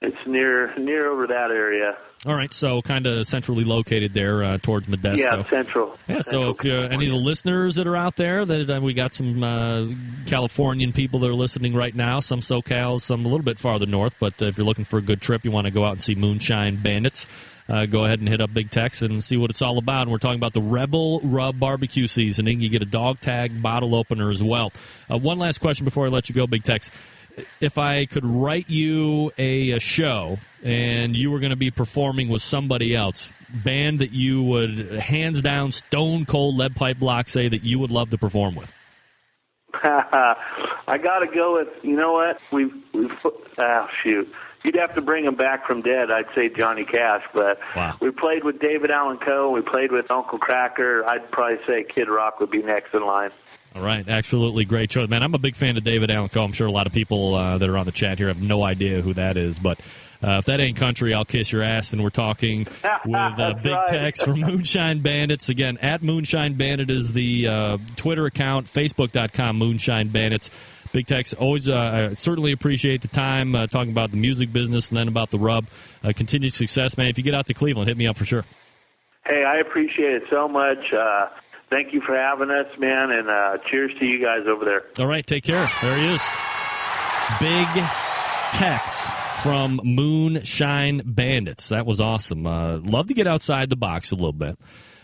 It's near over that area. All right, so kind of centrally located there towards Modesto. Yeah, central. Yeah, so if any of the listeners that are out there, that we got some Californian people that are listening right now, some SoCal, some a little bit farther north, but if you're looking for a good trip, you want to go out and see Moonshine Bandits, go ahead and hit up Big Tex and see what it's all about. And we're talking about the Rebel Rub barbecue seasoning. You get a dog tag bottle opener as well. One last question before I let you go, Big Tex. If I could write you a show and you were going to be performing with somebody else, band that you would, hands down, stone cold lead pipe block, say that you would love to perform with? I got to go with, you know what? Shoot. You'd have to bring him back from dead. I'd say Johnny Cash, but wow. We played with David Allan Coe. We played with Uncle Cracker. I'd probably say Kid Rock would be next in line. All right, absolutely great choice, man. I'm a big fan of David Allan Coe. I'm sure a lot of people that are on the chat here have no idea who that is, but if that ain't country, I'll kiss your ass. And we're talking with Big Tex from Moonshine Bandits. Again, at Moonshine Bandit is the Twitter account, Facebook.com, Moonshine Bandits. Big Tex, always certainly appreciate the time talking about the music business and then about the rub. Continued success, man. If you get out to Cleveland, hit me up for sure. Hey, I appreciate it so much. Thank you for having us, man, and cheers to you guys over there. All right, take care. There he is. Big Tex from Moonshine Bandits. That was awesome. Love to get outside the box a little bit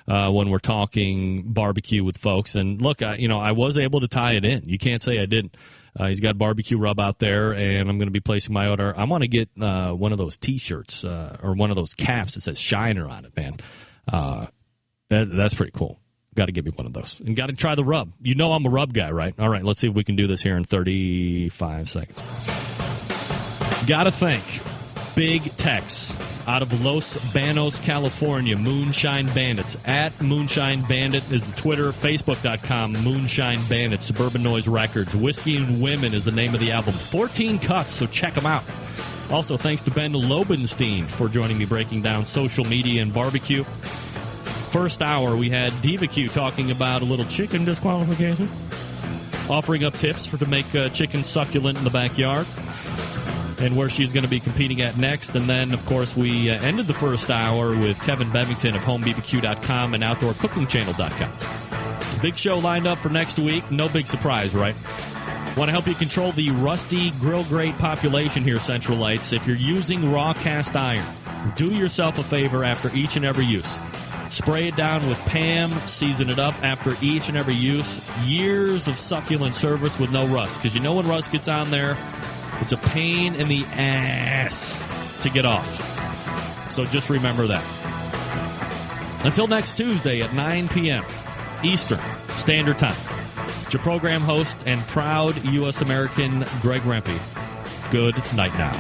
when we're talking barbecue with folks. And look, I was able to tie it in. You can't say I didn't. He's got barbecue rub out there, and I'm going to be placing my order. I want to get one of those T-shirts or one of those caps that says Shiner on it, man. That's pretty cool. Got to give me one of those. And got to try the rub. You know I'm a rub guy, right? All right, let's see if we can do this here in 35 seconds. Got to thank Big Tex out of Los Banos, California, Moonshine Bandits. At Moonshine Bandit is the Twitter, Facebook.com, Moonshine Bandit, Suburban Noise Records. Whiskey and Women is the name of the album. 14 cuts, so check them out. Also, thanks to Ben Lobenstein for joining me breaking down social media and barbecue. First hour, we had Diva Q talking about a little chicken disqualification, offering up tips to make chicken succulent in the backyard, and where she's going to be competing at next. And then, of course, we ended the first hour with Kevin Bevington of HomeBBQ.com and OutdoorCookingChannel.com. Big show lined up for next week. No big surprise, right? Want to help you control the rusty grill grate population here, Centralites. If you're using raw cast iron, do yourself a favor after each and every use. Spray it down with Pam, season it up after each and every use. Years of succulent service with no rust. Because you know when rust gets on there, it's a pain in the ass to get off. So just remember that. Until next Tuesday at 9 p.m. Eastern Standard Time. It's your program host and proud U.S. American, Greg Rempe. Good night now.